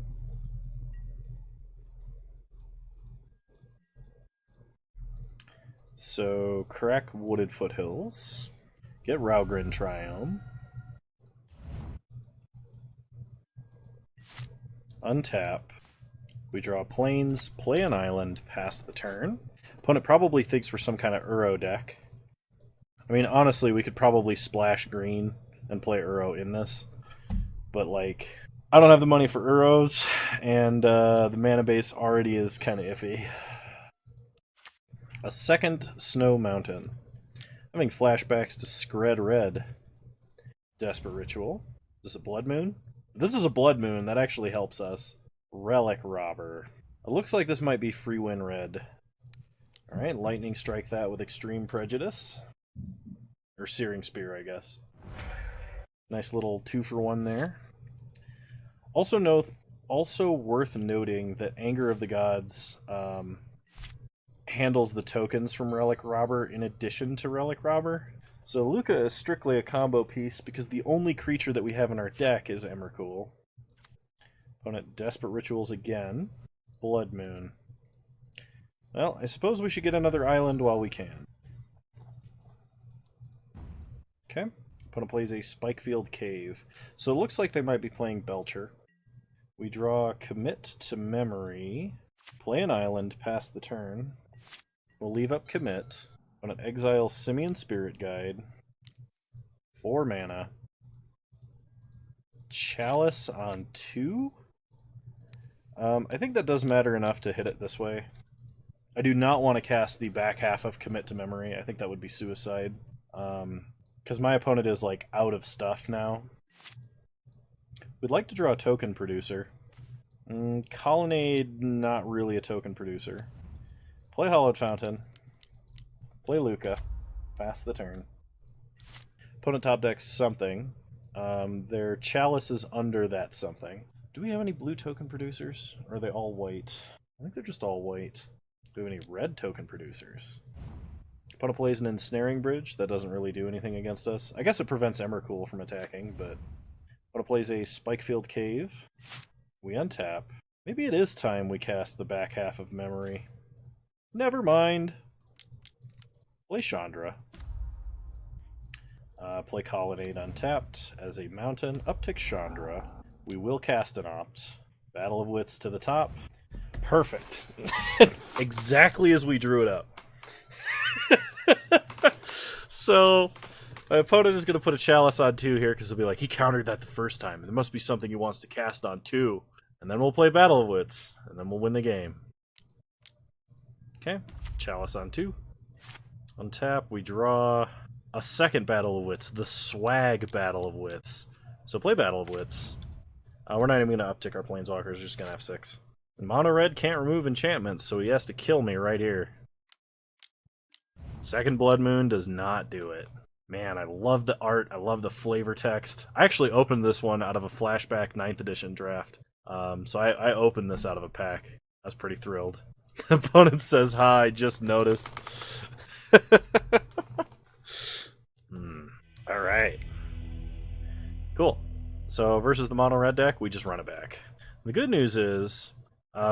So, crack Wooded Foothills. Get Raugrin Triome. Untap. We draw plains, play an island, pass the turn. Opponent probably thinks we're some kind of Uro deck. I mean, honestly, we could probably splash green and play Uro in this. But, like, I don't have the money for Uros, and the mana base already is kind of iffy. A second Snow Mountain. Having flashbacks to Skred Red. Desperate Ritual. Is this a Blood Moon? If this is a Blood Moon, that actually helps us. Relic Robber. It looks like this might be Free Win Red. Alright, Lightning Strike that with Extreme Prejudice. Or Searing Spear, I guess. Nice little 2-for-1 there. Also worth noting that Anger of the Gods handles the tokens from Relic Robber in addition to Relic Robber. So Luca is strictly a combo piece because the only creature that we have in our deck is Emrakul. Opponent Desperate Rituals again. Blood Moon. Well, I suppose we should get another island while we can. Okay. Opponent plays a Spikefield Cave. So it looks like they might be playing Belcher. We draw Commit to Memory. Play an island, pass the turn. We'll leave up Commit. Opponent exiles Simian Spirit Guide. 4 mana. Chalice on 2? I think that does matter enough to hit it this way. I do not want to cast the back half of Commit to Memory. I think that would be suicide. Because my opponent is, like, out of stuff now. We'd like to draw a token producer. Colonnade, not really a token producer. Play Hollowed Fountain. Play Luca. Pass the turn. Opponent top decks something. Their chalice is under that something. Do we have any blue token producers? Or are they all white? I think they're just all white. Do we have any red token producers? Opponent plays an ensnaring bridge. That doesn't really do anything against us. I guess it prevents Emrakul from attacking, but opponent plays a Spikefield Cave. We untap. Maybe it is time we cast the back half of Memory. Never mind. Play Chandra. Play Colonnade untapped as a mountain. Uptick Chandra. We will cast an Opt. Battle of Wits to the top. Perfect. Exactly as we drew it up. So, my opponent is going to put a Chalice on 2 here because he'll be like, he countered that the first time. There must be something he wants to cast on 2. And then we'll play Battle of Wits. And then we'll win the game. Okay. Chalice on 2. Untap. We draw a second Battle of Wits. The Swag Battle of Wits. So play Battle of Wits. We're not even going to uptick our Planeswalkers. We're just going to have 6. And Mono Red can't remove enchantments, so he has to kill me right here. Second Blood Moon does not do it. Man, I love the art. I love the flavor text. I actually opened this one out of a flashback 9th edition draft. So I opened this out of a pack. I was pretty thrilled. Opponent says, hi, I just noticed. Alright. Cool. So versus the mono red deck, we just run it back. The good news is,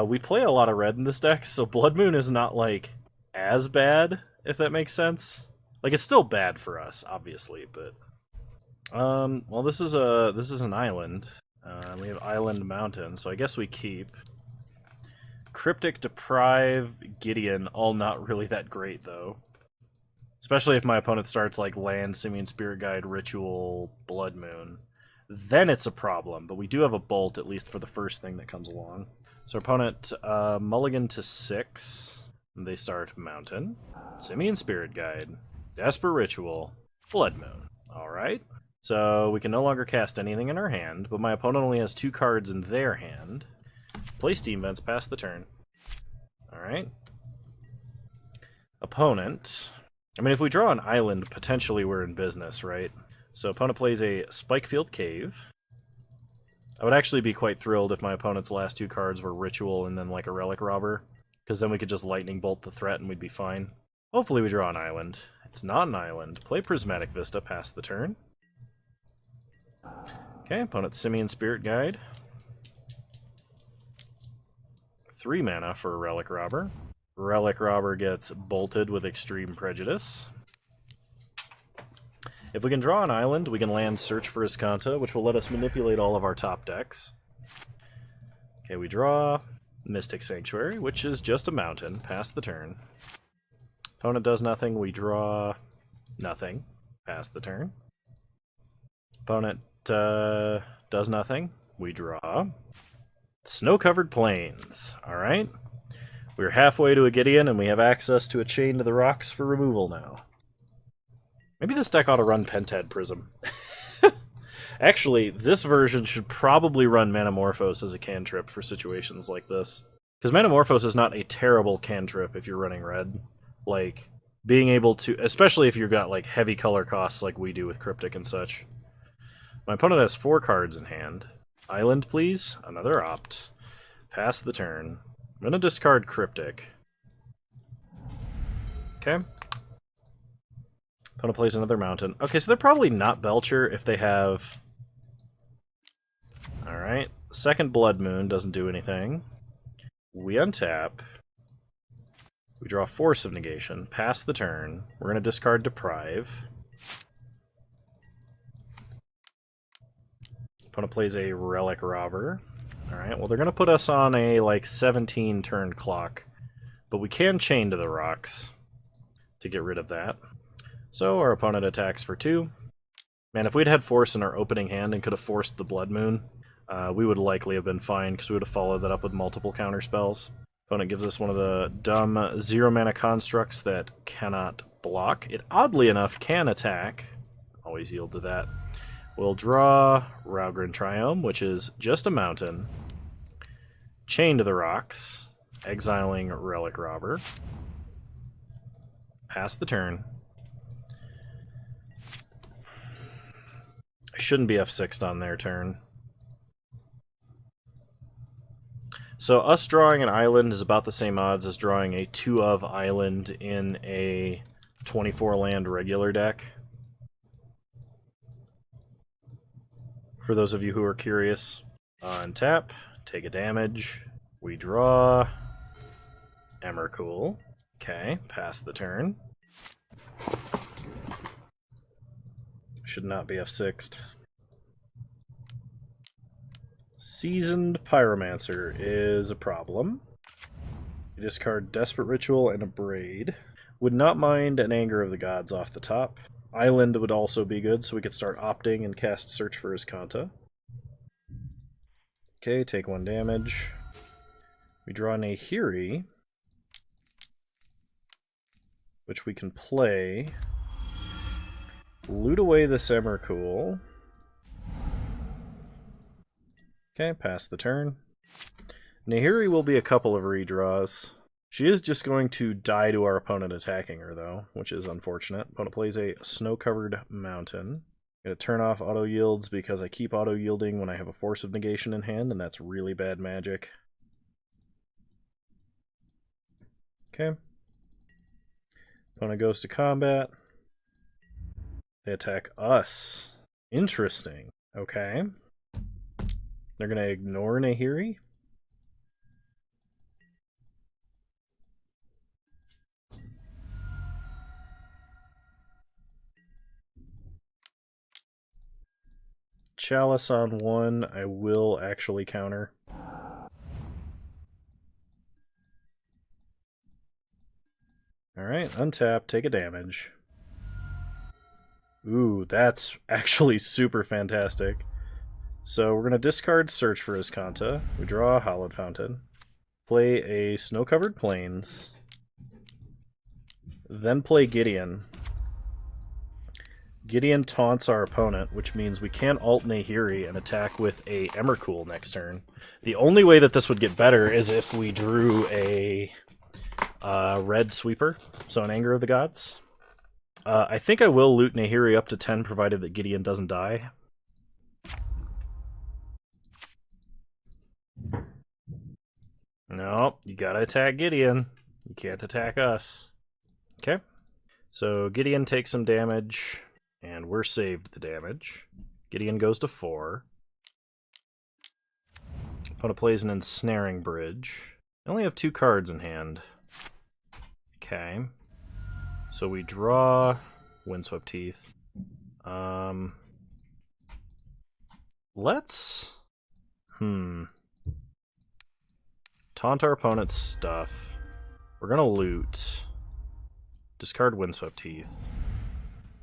we play a lot of red in this deck, so Blood Moon is not, like, as bad, if that makes sense. Like, it's still bad for us, obviously, but... well, this is an island. We have Island Mountain, so I guess we keep. Cryptic, Deprive, Gideon, all not really that great, though. Especially if my opponent starts, like, Land, Simian Spirit Guide, Ritual, Blood Moon. Then it's a problem, but we do have a Bolt, at least for the first thing that comes along. So our opponent, mulligan to 6. They start Mountain, Simian Spirit Guide, Desperate Ritual, Blood Moon. Alright. So we can no longer cast anything in our hand, but my opponent only has 2 cards in their hand. Play Steam Vents, pass the turn. Alright. Opponent. I mean, if we draw an island, potentially we're in business, right? So opponent plays a Spikefield Cave. I would actually be quite thrilled if my opponent's last 2 cards were Ritual and then like a Relic Robber, because then we could just Lightning Bolt the threat and we'd be fine. Hopefully we draw an island. It's not an island. Play Prismatic Vista, pass the turn. Okay, opponent's Simian Spirit Guide. 3 mana for a Relic Robber. Relic Robber gets bolted with Extreme Prejudice. If we can draw an island, we can land Search for Iskanta, which will let us manipulate all of our top decks. Okay, we draw Mystic Sanctuary, which is just a mountain. Pass the turn. Opponent does nothing, we draw nothing. Pass the turn. Opponent does nothing, we draw Snow-Covered Plains. Alright. We're halfway to a Gideon, and we have access to a Chain to the Rocks for removal now. Maybe this deck ought to run Pentad Prism. Actually, this version should probably run Manamorphose as a cantrip for situations like this. Because Manamorphose is not a terrible cantrip if you're running red. Like, being able to... Especially if you've got, like, heavy color costs like we do with Cryptic and such. My opponent has 4 cards in hand. Island, please. Another Opt. Pass the turn. I'm going to discard Cryptic. Okay. Opponent plays another mountain. Okay, so they're probably not Belcher if they have... Alright. Second Blood Moon doesn't do anything. We untap. We draw Force of Negation. Pass the turn. We're going to discard Deprive. Opponent plays a Relic Robber. Alright, well they're going to put us on a, like, 17 turn clock. But we can Chain to the Rocks to get rid of that. So our opponent attacks for 2. Man, if we'd had Force in our opening hand and could have forced the Blood Moon, we would likely have been fine, because we would have followed that up with multiple counter spells. Opponent gives us one of the dumb 0 mana constructs that cannot block. It, oddly enough, can attack. Always yield to that. We'll draw Raugrin Triome, which is just a mountain. Chain to the Rocks, exiling Relic Robber. Pass the turn. I shouldn't be F6'd on their turn. So us drawing an island is about the same odds as drawing a 2 of island in a 24 land regular deck. For those of you who are curious. Untap, take a damage. We draw Emrakul. Okay, pass the turn. Should not be F6'd. Seasoned Pyromancer is a problem. You discard Desperate Ritual and a Braid. Would not mind an Anger of the Gods off the top. Island would also be good, so we could start opting and cast Search for Iskanta. Okay, take 1 damage. We draw Nahiri, which we can play. Loot away this Emrakul. Okay, pass the turn. Nahiri will be a couple of redraws. She is just going to die to our opponent attacking her, though, which is unfortunate. Opponent plays a snow-covered mountain. I'm going to turn off auto-yields because I keep auto-yielding when I have a Force of Negation in hand, and that's really bad magic. Okay. Opponent goes to combat. They attack us. Interesting. Okay. They're going to ignore Nahiri? Chalice on 1, I will actually counter. Alright, untap, take a damage. Ooh, that's actually super fantastic. So we're going to discard Search for Iskanta. We draw a Hallowed Fountain. Play a Snow-Covered Plains. Then play Gideon. Gideon taunts our opponent, which means we can't alt Nahiri and attack with a Emrakul next turn. The only way that this would get better is if we drew a red sweeper, so an Anger of the Gods. I think I will loot Nahiri up to 10, provided that Gideon doesn't die. No, you gotta attack Gideon. You can't attack us. Okay. So Gideon takes some damage, and we're saved the damage. Gideon goes to 4. Opponent plays an Ensnaring Bridge. I only have 2 cards in hand. Okay. So we draw Windswept Teeth. Let's... Taunt our opponent's stuff. We're gonna loot. Discard Windswept Teeth.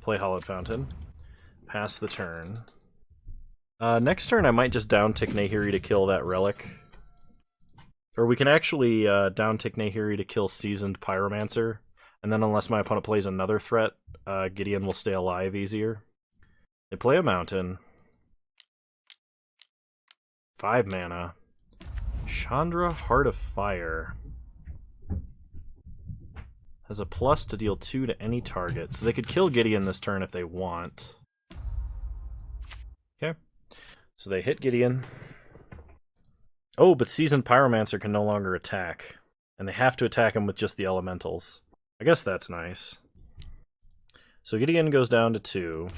Play Hallowed Fountain. Pass the turn. Next turn I might just down-tick Nahiri to kill that relic. Or we can actually down-tick Nahiri to kill Seasoned Pyromancer. And then unless my opponent plays another threat, Gideon will stay alive easier. They play a mountain. 5 mana. Chandra, Heart of Fire. Has a plus to deal 2 to any target. So they could kill Gideon this turn if they want. Okay. So they hit Gideon. Oh, but Seasoned Pyromancer can no longer attack. And they have to attack him with just the elementals. I guess that's nice. So Gideon goes down to 2.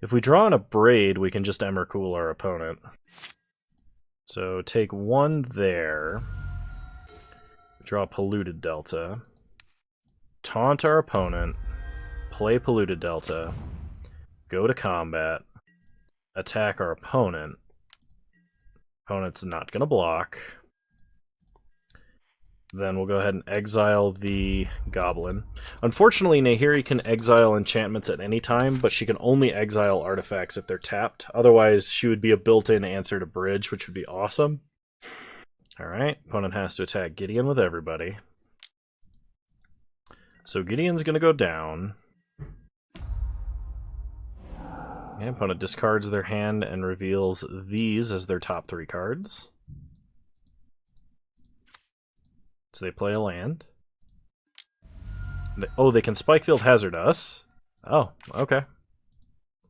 If we draw on a Braid, we can just Emrakul our opponent. So take 1 there. Draw Polluted Delta. Taunt our opponent. Play Polluted Delta. Go to combat. Attack our opponent. Opponent's not going to block. Then we'll go ahead and exile the Goblin. Unfortunately, Nahiri can exile enchantments at any time, but she can only exile artifacts if they're tapped. Otherwise, she would be a built-in answer to Bridge, which would be awesome. Alright, opponent has to attack Gideon with everybody. So Gideon's going to go down. And opponent discards their hand and reveals these as their top 3 cards. So they play a land. Oh, they can Spike Field Hazard us? Oh, okay.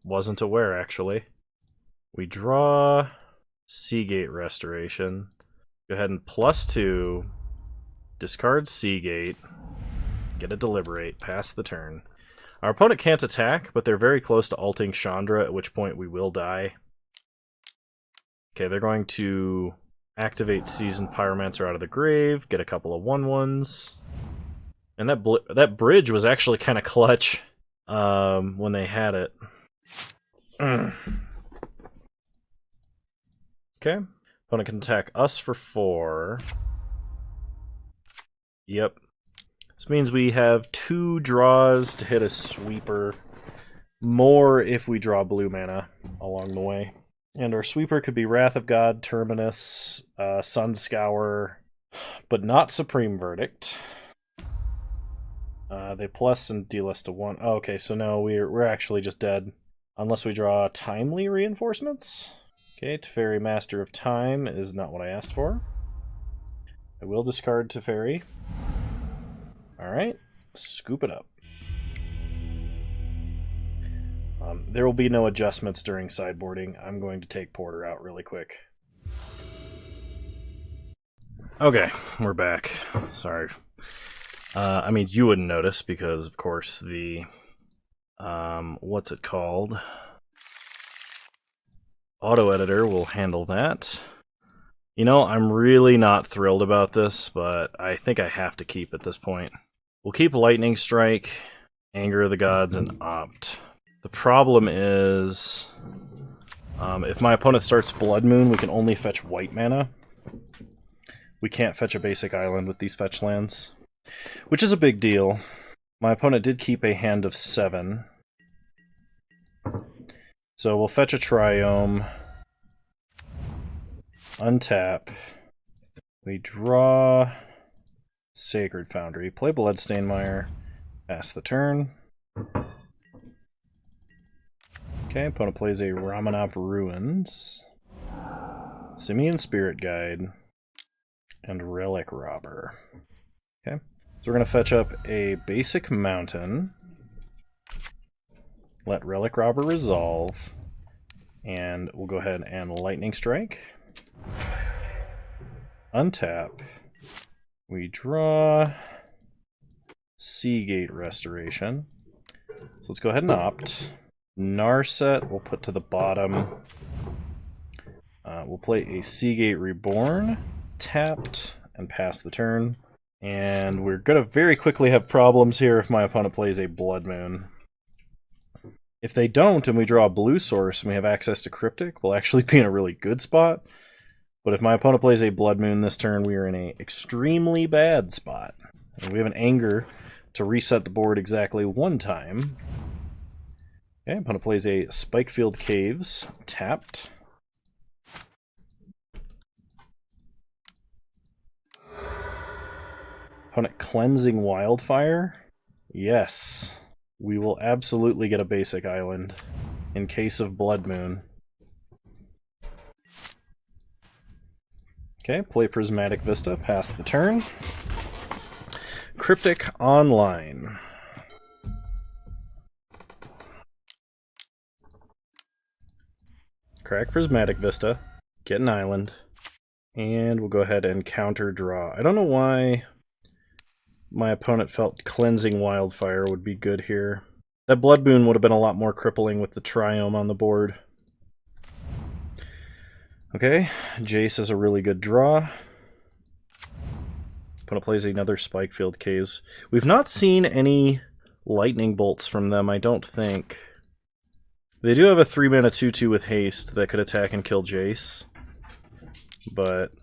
Wasn't aware, actually. We draw Seagate Restoration. Go ahead and +2. Discard Seagate. Get a Deliberate. Pass the turn. Our opponent can't attack, but they're very close to ulting Chandra, at which point we will die. Okay, they're going to activate Seasoned Pyromancer out of the grave, get a couple of 1/1s. And that bridge was actually kind of clutch when they had it. Okay. Opponent can attack us for 4. Yep. This means we have 2 draws to hit a sweeper. More if we draw blue mana along the way. And our sweeper could be Wrath of God, Terminus, Sun Scour, but not Supreme Verdict. They plus and deal us to 1. Oh, okay, so no, we're actually just dead. Unless we draw Timely Reinforcements. Okay, Teferi Master of Time is not what I asked for. I will discard Teferi. Alright, scoop it up. There will be no adjustments during sideboarding. I'm going to take Porter out really quick. Okay, we're back. Sorry. I mean, you wouldn't notice because, of course, the... what's it called? Auto editor will handle that. You know, I'm really not thrilled about this, but I think I have to keep at this point. We'll keep Lightning Strike, Anger of the Gods, and Opt. The problem is, if my opponent starts Blood Moon, we can only fetch white mana. We can't fetch a basic island with these fetch lands, which is a big deal. My opponent did keep a hand of 7. So we'll fetch a Triome, untap, we draw Sacred Foundry, play Bloodstained Mire, pass the turn. Okay, opponent plays a Ramanop Ruins, Simian Spirit Guide, and Relic Robber. Okay, so we're going to fetch up a basic Mountain, let Relic Robber resolve, and we'll go ahead and Lightning Strike. Untap. We draw Seagate Restoration. So let's go ahead and opt. Narset we'll put to the bottom. We'll play a Seagate Reborn, tapped, and pass the turn. And we're going to very quickly have problems here if my opponent plays a Blood Moon. If they don't, and we draw a blue source, and we have access to Cryptic, we'll actually be in a really good spot. But if my opponent plays a Blood Moon this turn, we are in an extremely bad spot. And we have an Anger to reset the board exactly 1 time. Okay, opponent plays a Spikefield Caves, tapped. Opponent Cleansing Wildfire. Yes. We will absolutely get a basic island in case of Blood Moon. Okay, play Prismatic Vista, pass the turn. Cryptic online. Crack Prismatic Vista, get an island, and we'll go ahead and counter draw. I don't know why my opponent felt Cleansing Wildfire would be good here. That Blood Moon would have been a lot more crippling with the Triome on the board. Okay, Jace is a really good draw. Opponent plays another Spikefield Caves. We've not seen any lightning bolts from them, I don't think. They do have a 3-mana 2/2 with haste that could attack and kill Jace. But...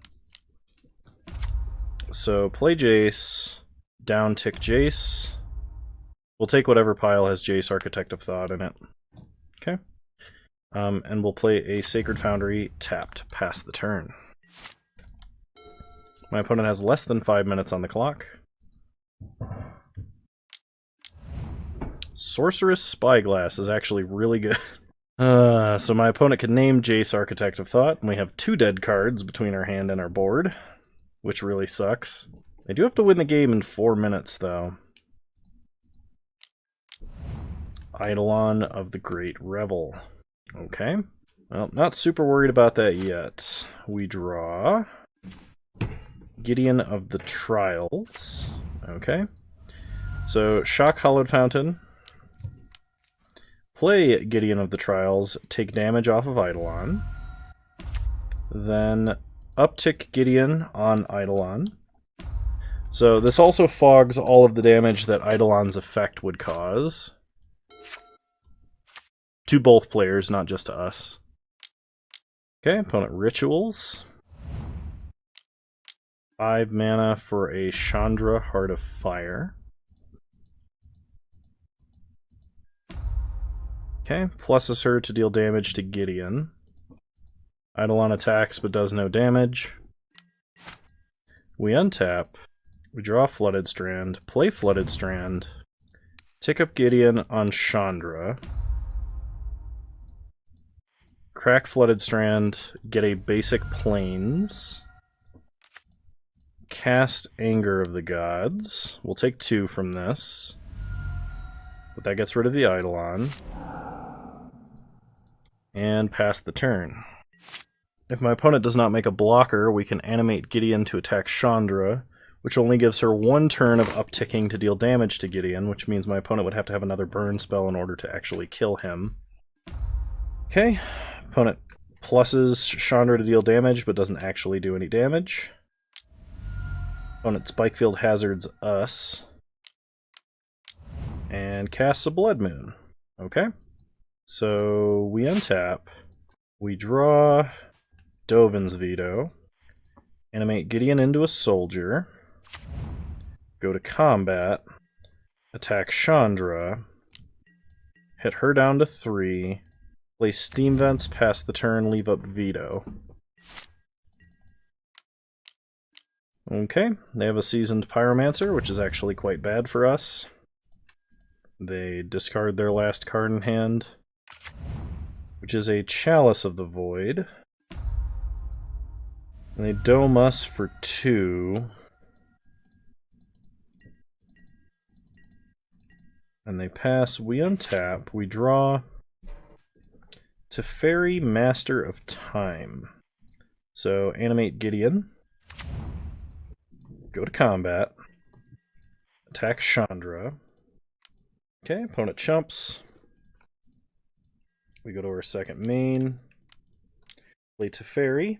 so play Jace, down tick Jace. We'll take whatever pile has Jace Architect of Thought in it. Okay. And we'll play a Sacred Foundry, tapped, pass the turn. My opponent has less than 5 minutes on the clock. Sorceress Spyglass is actually really good. So my opponent can name Jace Architect of Thought, and we have 2 dead cards between our hand and our board, which really sucks. They do have to win the game in 4 minutes, though. Eidolon of the Great Revel. Okay. Well, not super worried about that yet. We draw Gideon of the Trials. Okay. So, Shock Hollowed Fountain. Play Gideon of the Trials, take damage off of Eidolon. Then uptick Gideon on Eidolon. So this also fogs all of the damage that Eidolon's effect would cause. To both players, not just to us. Okay, opponent Rituals. 5 mana for a Chandra Heart of Fire. Okay, pluses her to deal damage to Gideon. Eidolon attacks but does no damage. We untap. We draw Flooded Strand, play Flooded Strand, tick up Gideon on Chandra, crack Flooded Strand, get a basic Plains, cast Anger of the Gods. We'll take 2 from this, but that gets rid of the Eidolon, and pass the turn. If my opponent does not make a blocker, we can animate Gideon to attack Chandra, which only gives her 1 turn of upticking to deal damage to Gideon, which means my opponent would have to have another burn spell in order to actually kill him. Okay, opponent pluses Chandra to deal damage, but doesn't actually do any damage. Opponent Spikefield hazards us. And casts a Blood Moon. Okay, so we untap. We draw Dovin's Veto. Animate Gideon into a soldier. Go to combat, attack Chandra, hit her down to 3, play Steam Vents, pass the turn, leave up Veto. Okay, they have a Seasoned Pyromancer, which is actually quite bad for us. They discard their last card in hand, which is a Chalice of the Void. And they dome us for 2. And they pass, we untap, we draw Teferi, Master of Time. So animate Gideon, go to combat, attack Chandra. Okay, opponent chumps. We go to our second main, play Teferi,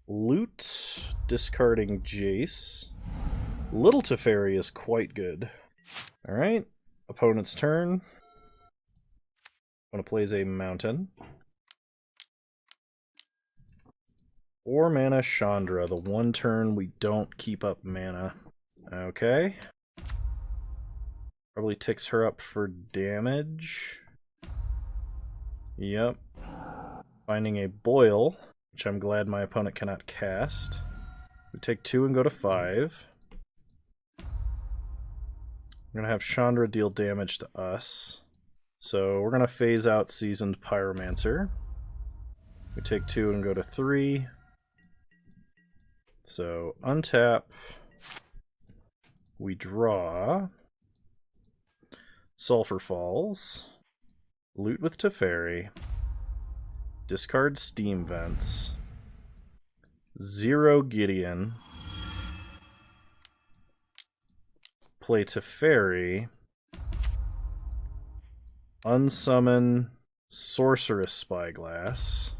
loot, discarding Jace. Little Teferi is quite good. Alright, opponent's turn. Opponent plays a mountain. 4 mana Chandra, the 1 turn we don't keep up mana. Okay. Probably ticks her up for damage. Yep. Finding a Boil, which I'm glad my opponent cannot cast. We take 2 and go to 5. We're going to have Chandra deal damage to us. So we're going to phase out Seasoned Pyromancer. We take 2 and go to 3. So untap. We draw Sulphur Falls. Loot with Teferi. Discard Steam Vents. 0 Gideon. Play Teferi, unsummon Sorceress Spyglass.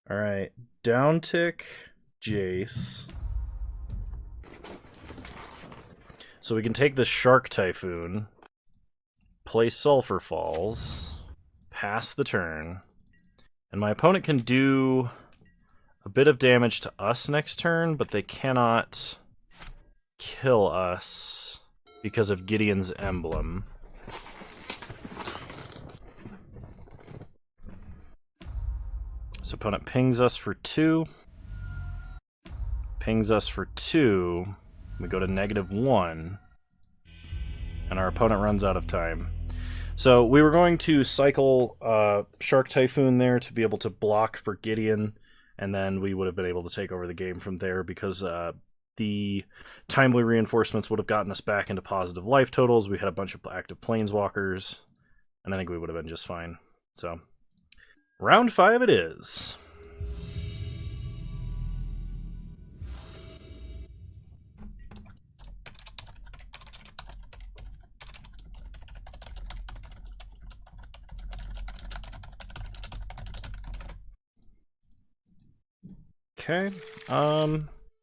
Alright, downtick Jace. So we can take the Shark Typhoon, play Sulphur Falls, pass the turn, and my opponent can do a bit of damage to us next turn, but they cannot kill us because of Gideon's emblem. So opponent pings us for 2. Pings us for 2. We go to -1. And our opponent runs out of time. So we were going to cycle Shark Typhoon there to be able to block for Gideon, and then we would have been able to take over the game from there because the timely reinforcements would have gotten us back into positive life totals. We had a bunch of active planeswalkers, and I think we would have been just fine. So, round 5 it is. Okay,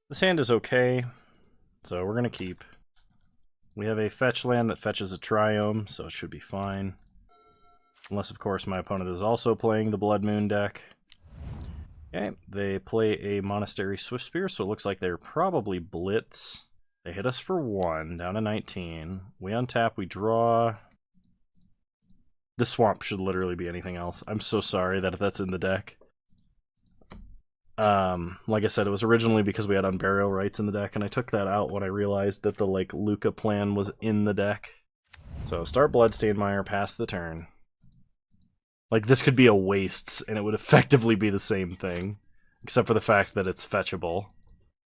this hand is okay, so we're gonna keep. We have a fetch land that fetches a Triome, so it should be fine. Unless, of course, my opponent is also playing the Blood Moon deck. Okay, they play a Monastery Swiftspear, so it looks like they're probably Blitz. They hit us for 1, down to 19. We untap, we draw. This swamp should literally be anything else. I'm so sorry that that's in the deck. Like I said, it was originally because we had Unburial Rites in the deck, and I took that out when I realized that the, like, Luca plan was in the deck. So, start Bloodstained Mire, pass the turn. Like, this could be a Wastes, and it would effectively be the same thing. Except for the fact that it's fetchable.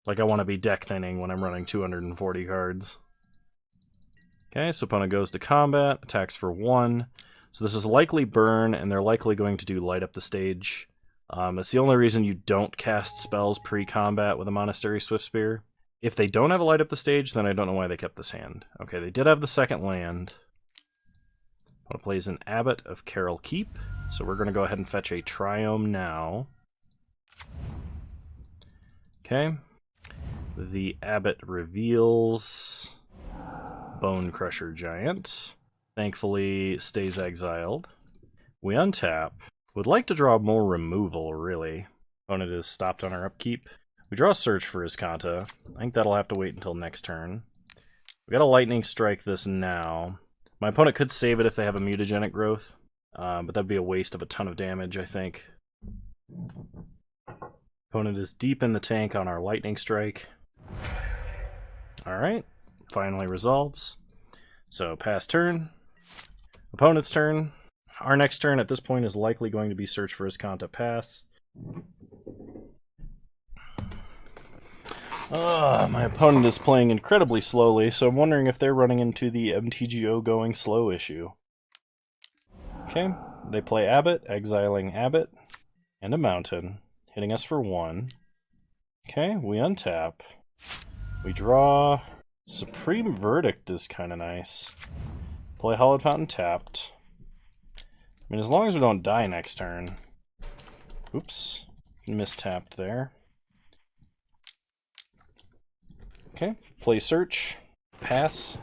Like, I want to be deck thinning when I'm running 240 cards. Okay, so opponent goes to combat, attacks for 1. So this is likely burn, and they're likely going to do Light Up the Stage. It's the only reason you don't cast spells pre-combat with a Monastery Swiftspear. If they don't have a Light Up the Stage, then I don't know why they kept this hand. Okay, they did have the second land. Opponent plays an Abbot of Carol Keep, so we're going to go ahead and fetch a Triome now. Okay. The Abbot reveals Bone Crusher Giant. Thankfully, stays exiled. We untap. Would like to draw more removal, really. Opponent is stopped on our upkeep. We draw a Search for Iskanta. I think that'll have to wait until next turn. We got a Lightning Strike this now. My opponent could save it if they have a Mutagenic Growth, but that'd be a waste of a ton of damage, I think. Opponent is deep in the tank on our Lightning Strike. Alright, finally resolves. So, pass turn. Opponent's turn. Our next turn at this point is likely going to be Search for Iskanta, pass. My opponent is playing incredibly slowly, so I'm wondering if they're running into the MTGO going slow issue. Okay, they play Abbot, exiling Abbot, and a Mountain, hitting us for 1. Okay, we untap. We draw. Supreme Verdict is kind of nice. Play Hallowed Fountain tapped. I mean, as long as we don't die next turn. Oops. Mistapped there. Okay. Play Search. Pass.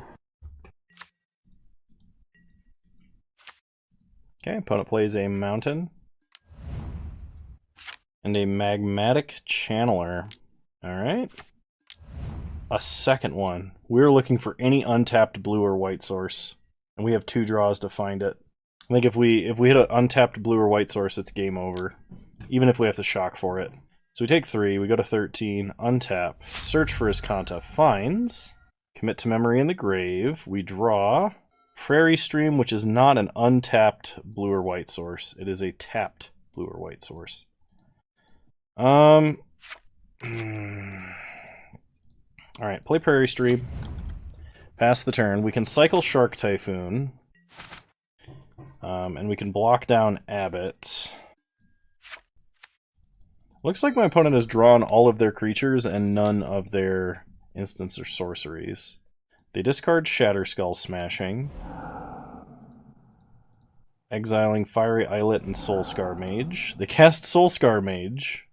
Okay. Opponent plays a Mountain. And a Magmatic Channeler. Alright. A second one. We're looking for any untapped blue or white source. And we have 2 draws to find it. I think if we hit an untapped blue or white source, it's game over. Even if we have to shock for it. So we take 3, we go to 13, untap, Search for Iskanta, finds, commit to Memory in the Grave, we draw Prairie Stream, which is not an untapped blue or white source. It is a tapped blue or white source. Alright, play Prairie Stream. Pass the turn. We can cycle Shark Typhoon. And we can block down Abbot. Looks like my opponent has drawn all of their creatures and none of their instants or sorceries. They discard Shatter Skull Smashing. Exiling Fiery Islet and Soulscar Mage. They cast Soulscar Mage.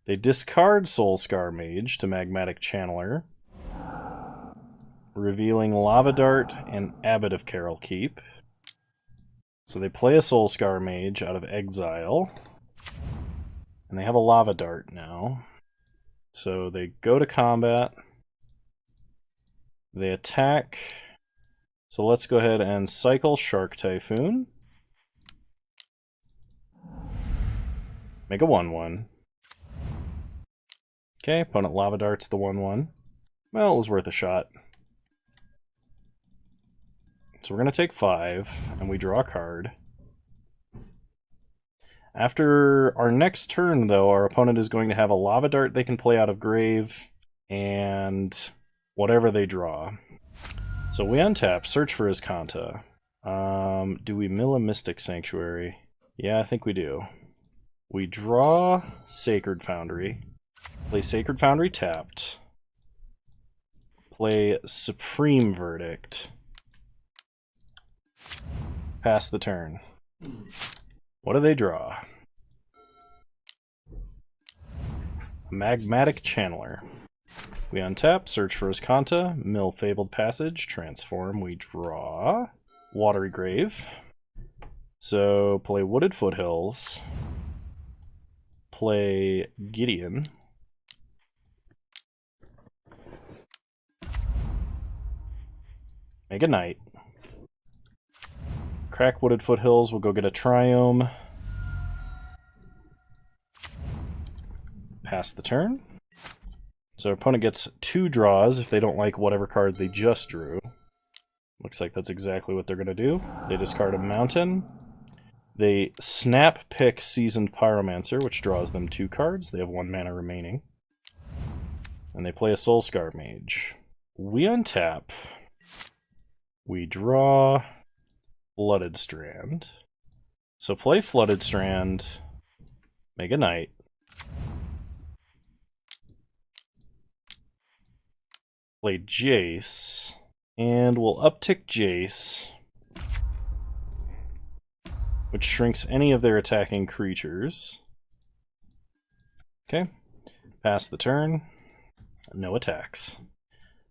They discard Soulscar Mage to Magmatic Channeler. Revealing Lava Dart and Abbot of Carol Keep. So they play a Soulscar Mage out of exile. And they have a Lava Dart now. So they go to combat. They attack. So let's go ahead and cycle Shark Typhoon. Make a 1/1. Okay, opponent Lava Darts the 1/1. Well, it was worth a shot. So we're going to take 5, and we draw a card. After our next turn, though, our opponent is going to have a Lava Dart they can play out of grave, and whatever they draw. So we untap, search for his Kanta. Do we mill a Mystic Sanctuary? Yeah, I think we do. We draw Sacred Foundry. Play Sacred Foundry tapped. Play Supreme Verdict. Pass the turn. What do they draw? Magmatic Channeler. We untap, search for his Kanta, mill Fabled Passage, transform, we draw Watery Grave. So play Wooded Foothills. Play Gideon. Make a knight. Crack Wooded Foothills, we'll go get a Triome. Pass the turn. So our opponent gets 2 draws if they don't like whatever card they just drew. Looks like that's exactly what they're going to do. They discard a Mountain. They snap pick Seasoned Pyromancer, which draws them 2 cards. They have 1 mana remaining. And they play a Soulscar Mage. We untap. We draw Flooded Strand. So play Flooded Strand. Make a knight. Play Jace, and we'll uptick Jace, which shrinks any of their attacking creatures. Okay, pass the turn, no attacks.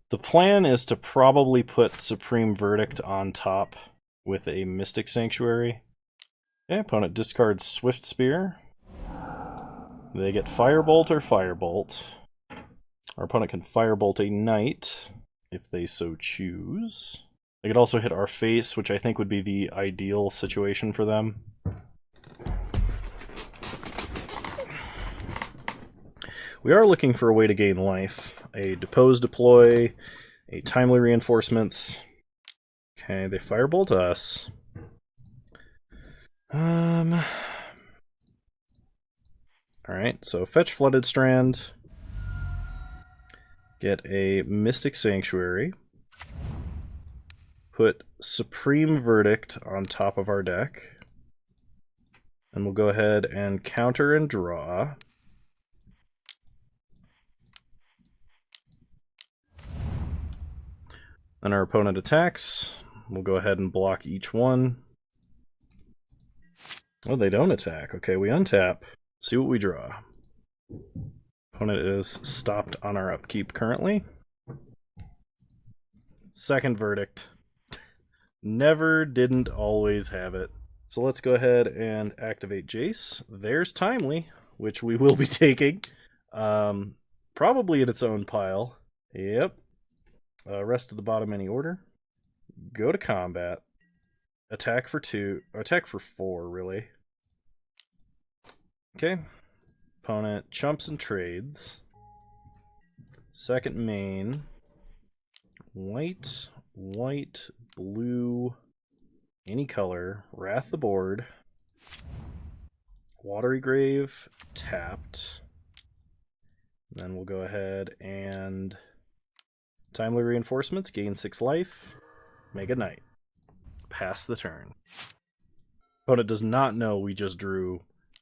The plan is to probably put Supreme Verdict on top with a Mystic Sanctuary. Okay, opponent discards Swift Spear. They get Firebolt or Firebolt. Our opponent can Firebolt a knight, if they so choose. They could also hit our face, which I think would be the ideal situation for them. We are looking for a way to gain life. A Depose Deploy, a Timely Reinforcements. Okay, they Firebolt us. Alright, so fetch Flooded Strand. Get a Mystic Sanctuary. Put Supreme Verdict on top of our deck. And we'll go ahead and counter and draw. Then our opponent attacks. We'll go ahead and block each one. Oh, they don't attack. Okay, we untap. See what we draw. Opponent is stopped on our upkeep currently. Second Verdict. Never, didn't, always have it. So let's go ahead and activate Jace. There's Timely, which we will be taking. Probably in its own pile. Yep. Rest of the bottom any order. Go to combat. Attack for 2. Attack for 4, really. Okay. Opponent chumps and trades. Second main. White, white, blue, any color. Wrath the board. Watery Grave tapped. Then we'll go ahead and Timely Reinforcements, gain 6 life. Make a knight. Pass the turn. Opponent does not know we just drew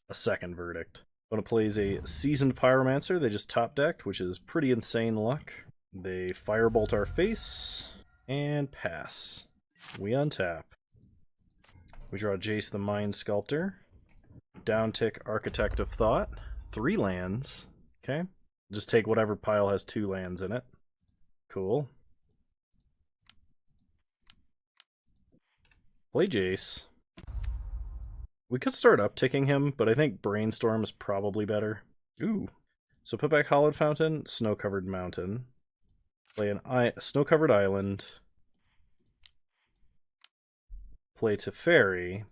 a second Verdict. Opponent plays a Seasoned Pyromancer. They just top decked, which is pretty insane luck. They Firebolt our face and pass. We untap. We draw Jace the Mind Sculptor. Downtick Architect of Thought. 3 lands. Okay. Just take whatever pile has 2 lands in it. Cool. Play Jace. We could start upticking him, but I think Brainstorm is probably better. Ooh. So put back Hollowed Fountain, Snow-Covered Mountain. Play a Snow-Covered Island. Play Teferi.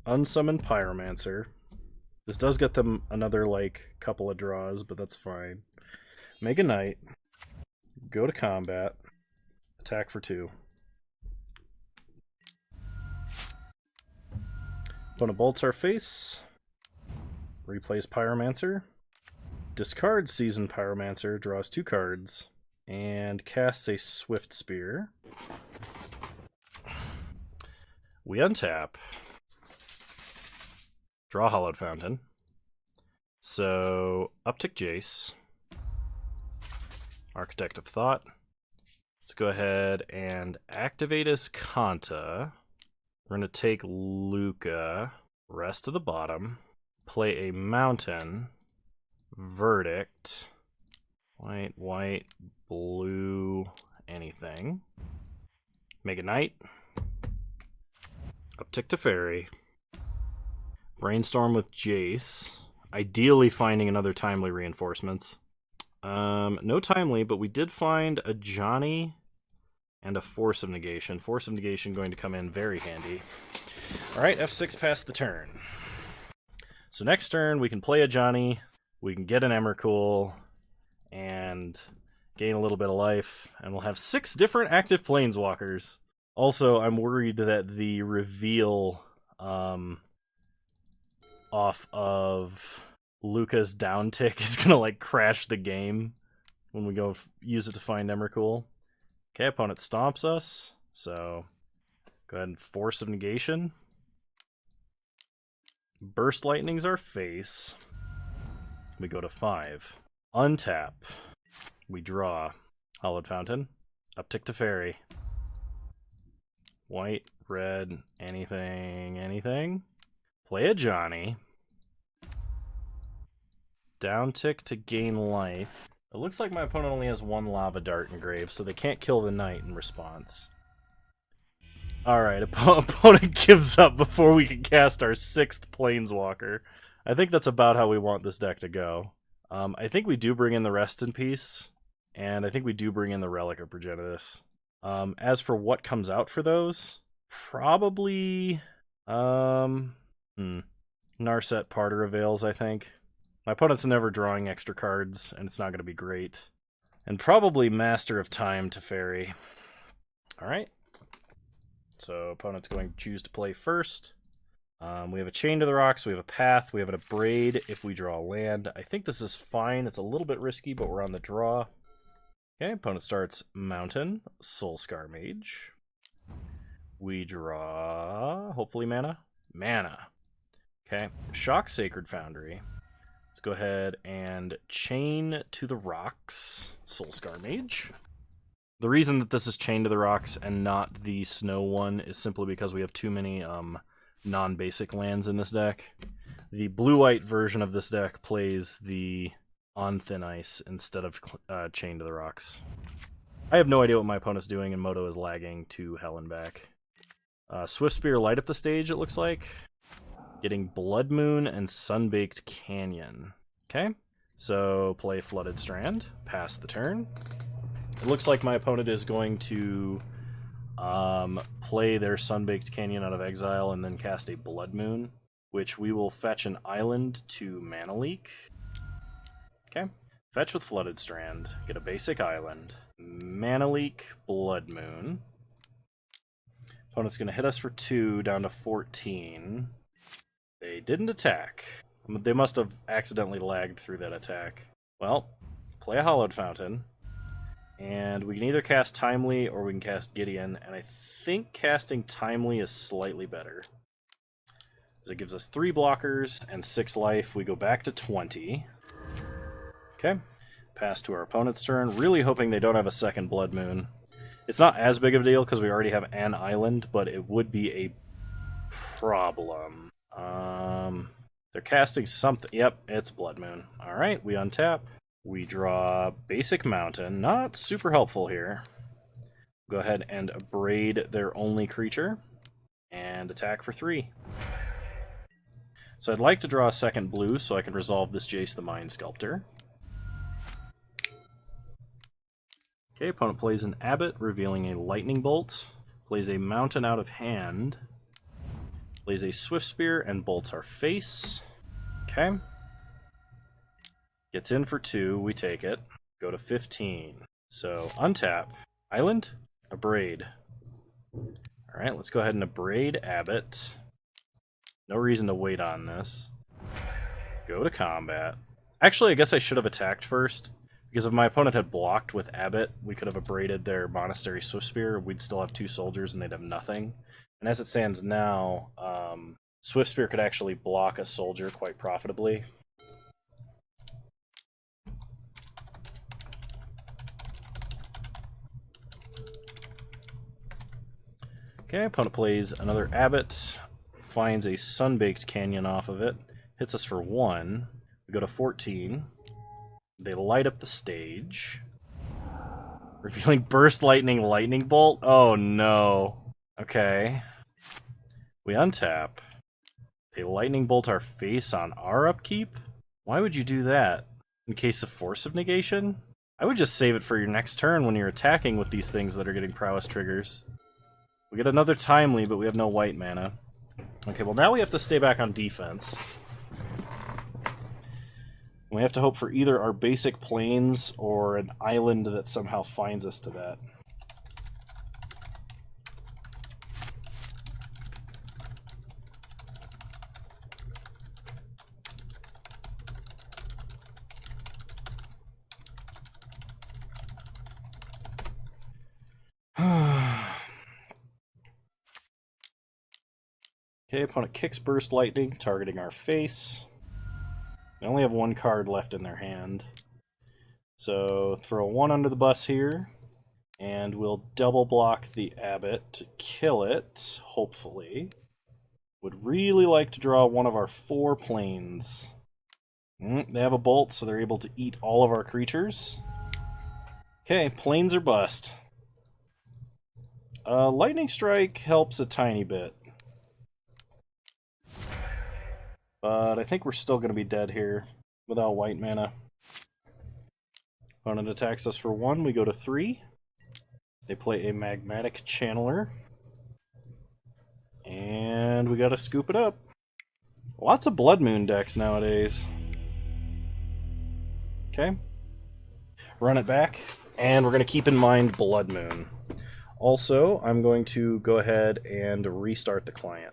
Unsummon Pyromancer. This does get them another, couple of draws, but that's fine. Make a knight. Go to combat. Attack for 2. Opponent bolts our face. Replays Pyromancer. discards Seasoned Pyromancer, draws 2 cards, and casts a Swift Spear. We untap. Draw Hollowed Fountain. So, uptick Jace. Architect of Thought. Let's go ahead and activate as Kanta. We're going to take Luca, rest to the bottom, play a Mountain, Verdict, white, white, blue, anything. Make a Knight. Uptick to Fairy. Brainstorm with Jace. Ideally finding another Timely Reinforcements. No Timely, but we did find a Johnny and a Force of Negation. Force of Negation going to come in very handy. Alright, F6 passed the turn. So next turn we can play a Johnny, we can get an Emrakul, and gain a little bit of life, and we'll have 6 different active Planeswalkers. Also, I'm worried that the reveal off of Luca's downtick is gonna like crash the game when we go use it to find Emrakul. Okay, opponent stomps us, so go ahead and Force of Negation. Burst Lightning's our face. We go to 5. Untap. We draw Hollowed Fountain. Uptick to Fairy. White, red, anything, anything. Play a Johnny. Downtick to gain life. It looks like my opponent only has 1 Lava Dart engraved, so they can't kill the Knight in response. Alright, opponent gives up before we can cast our 6th Planeswalker. I think that's about how we want this deck to go. I think we do bring in the Rest in Peace, and I think we do bring in the Relic of Progenitus. As for what comes out for those, probably Narset Parter Avails, I think. My opponent's never drawing extra cards, and it's not going to be great. And probably Master of Time to Fairy. Alright. So opponent's going to choose to play first. We have a Chain to the Rocks, we have a Path, we have a Braid if we draw land. I think this is fine. It's a little bit risky, but we're on the draw. Okay, opponent starts Mountain, Soulscar Mage. We draw, hopefully mana. Mana. Okay, Shock Sacred Foundry. Let's go ahead and Chain to the Rocks, Soulscar Mage. The reason that this is Chain to the Rocks and not the Snow one is simply because we have too many non-basic lands in this deck. The blue-white version of this deck plays the On Thin Ice instead of Chain to the Rocks. I have no idea what my opponent's doing, and Moto is lagging to hell and back. Swift Spear light up the stage, it looks like. Getting Blood Moon and Sunbaked Canyon. Okay, so play Flooded Strand, pass the turn. It looks like my opponent is going to play their Sunbaked Canyon out of exile and then cast a Blood Moon, which we will fetch an island to Mana Leak. Okay, fetch with Flooded Strand, get a basic island, Mana Leak, Blood Moon. Opponent's going to hit us for 2, down to 14. They didn't attack. They must have accidentally lagged through that attack. Well, play a Hollowed Fountain. And we can either cast Timely or we can cast Gideon, and I think casting Timely is slightly better. So it gives us 3 blockers and 6 life. We go back to 20. Okay, pass to our opponent's turn, really hoping they don't have a second Blood Moon. It's not as big of a deal because we already have an island, but it would be a problem. They're casting something. Yep, it's Blood Moon. Alright, we untap. We draw basic Mountain. Not super helpful here. Go ahead and Braid their only creature. And attack for 3. So I'd like to draw a second blue so I can resolve this Jace the Mind Sculptor. Okay, opponent plays an Abbot, revealing a Lightning Bolt. Plays a Mountain out of hand. Plays a Swift Spear and bolts our face. Okay. Gets in for 2, we take it. Go to 15. So, untap. Island, a Braid. Alright, let's go ahead and Braid Abbot. No reason to wait on this. Go to combat. Actually, I guess I should have attacked first, because if my opponent had blocked with Abbott, we could have abraded their Monastery Swift Spear. We'd still have 2 soldiers, and they'd have nothing. And as it stands now, Swift Spear could actually block a soldier quite profitably. Okay, opponent plays another Abbott, finds a Sunbaked Canyon off of it, hits us for 1. We go to 14. They light up the stage. Revealing Burst Lightning Bolt? Oh no. Okay. We untap. They Lightning Bolt our face on our upkeep? Why would you do that? In case of Force of Negation? I would just save it for your next turn when you're attacking with these things that are getting prowess triggers. We get another Timely, but we have no white mana. Okay, well now we have to stay back on defense. We have to hope for either our basic plains or an island that somehow finds us to that. Okay, opponent kicks Burst Lightning, targeting our face. They only have 1 card left in their hand. So throw 1 under the bus here, and we'll double block the Abbott to kill it, hopefully. Would really like to draw one of our 4 plains. They have a bolt, so they're able to eat all of our creatures. Okay, plains are bust. Lightning Strike helps a tiny bit. But I think we're still going to be dead here without white mana. Opponent attacks us for 1, we go to 3. They play a Magmatic Channeler. And we gotta scoop it up. Lots of Blood Moon decks nowadays. Okay. Run it back, and we're going to keep in mind Blood Moon. Also, I'm going to go ahead and restart the client.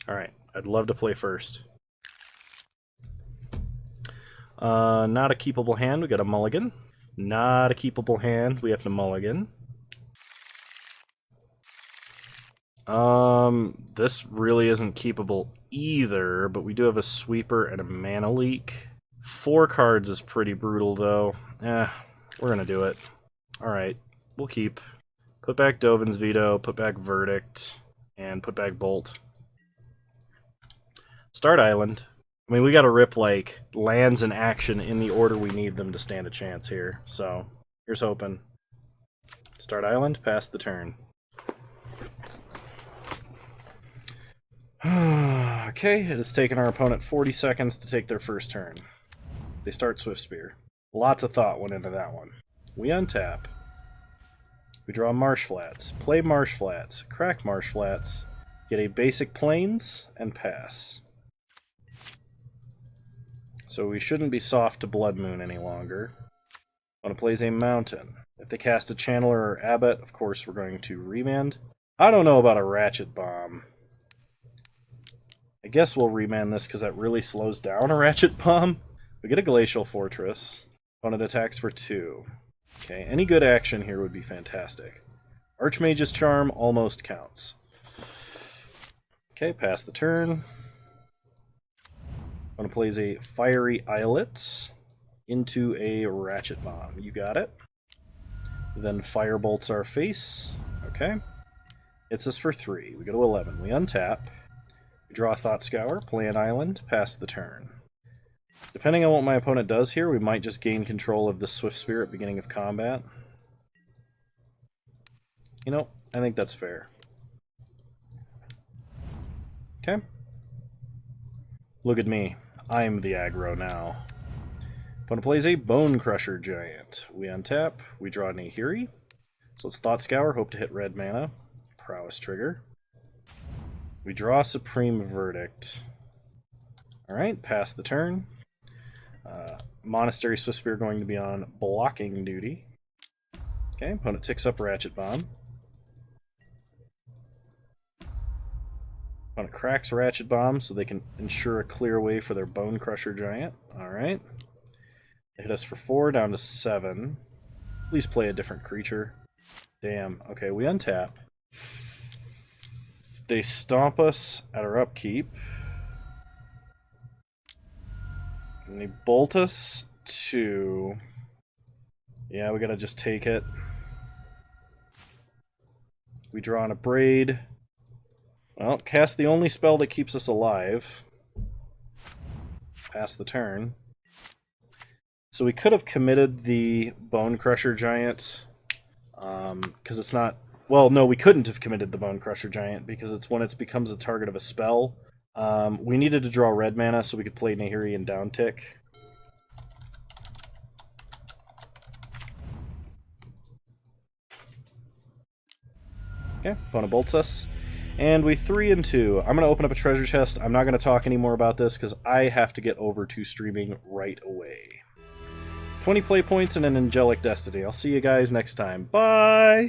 Alright, I'd love to play first. Not a keepable hand, we got a mulligan. Not a keepable hand, we have to mulligan. This really isn't keepable either, but we do have a sweeper and a mana leak. 4 cards is pretty brutal though. We're gonna do it. Alright, we'll keep. Put back Dovin's Veto, put back Verdict, and put back Bolt. Start Island. I mean, we gotta rip, like, lands in action in the order we need them to stand a chance here. So, here's hoping. Start Island, pass the turn. Okay, it has taken our opponent 40 seconds to take their first turn. They start Swift Spear. Lots of thought went into that one. We untap. We draw Marsh Flats, play Marsh Flats, crack Marsh Flats, get a basic Plains, and pass. So we shouldn't be soft to Blood Moon any longer. Opponent plays a Mountain. If they cast a Channeler or Abbott, of course we're going to remand. I don't know about a Ratchet Bomb. I guess we'll remand this because that really slows down a Ratchet Bomb. We get a Glacial Fortress. Opponent attacks for 2. Okay, any good action here would be fantastic. Archmage's Charm almost counts. Okay, pass the turn. Opponent plays a Fiery Islet into a Ratchet Bomb. You got it. Then Firebolts our face. Okay. Hits us for 3. We go to 11. We untap. We draw a Thought Scour, play an island, pass the turn. Depending on what my opponent does here, we might just gain control of the Swift Spear at beginning of combat. You know, I think that's fair. Okay. Look at me. I'm the aggro now. Opponent plays a Bone Crusher Giant. We untap, we draw Nahiri. So let's Thought Scour, hope to hit red mana. Prowess trigger. We draw Supreme Verdict. Alright, pass the turn. Monastery Swift Spear going to be on blocking duty. Okay, opponent ticks up Ratchet Bomb. Opponent cracks Ratchet Bomb so they can ensure a clear way for their Bone Crusher Giant. Alright. They hit us for 4, down to 7. Please play a different creature. Damn. Okay, we untap. They stomp us at our upkeep. And they bolt us to... Yeah, we gotta just take it. We draw on a Braid. Well, cast the only spell that keeps us alive. Pass the turn. So we could have committed the Bone Crusher Giant, because it's not... Well, no, we couldn't have committed the Bone Crusher Giant, because it's when it becomes a target of a spell. We needed to draw red mana so we could play Nahiri and Downtick. Okay, opponent bolts us. And we 3 and 2. I'm going to open up a treasure chest. I'm not going to talk anymore about this because I have to get over to streaming right away. 20 play points and an Angelic Destiny. I'll see you guys next time. Bye!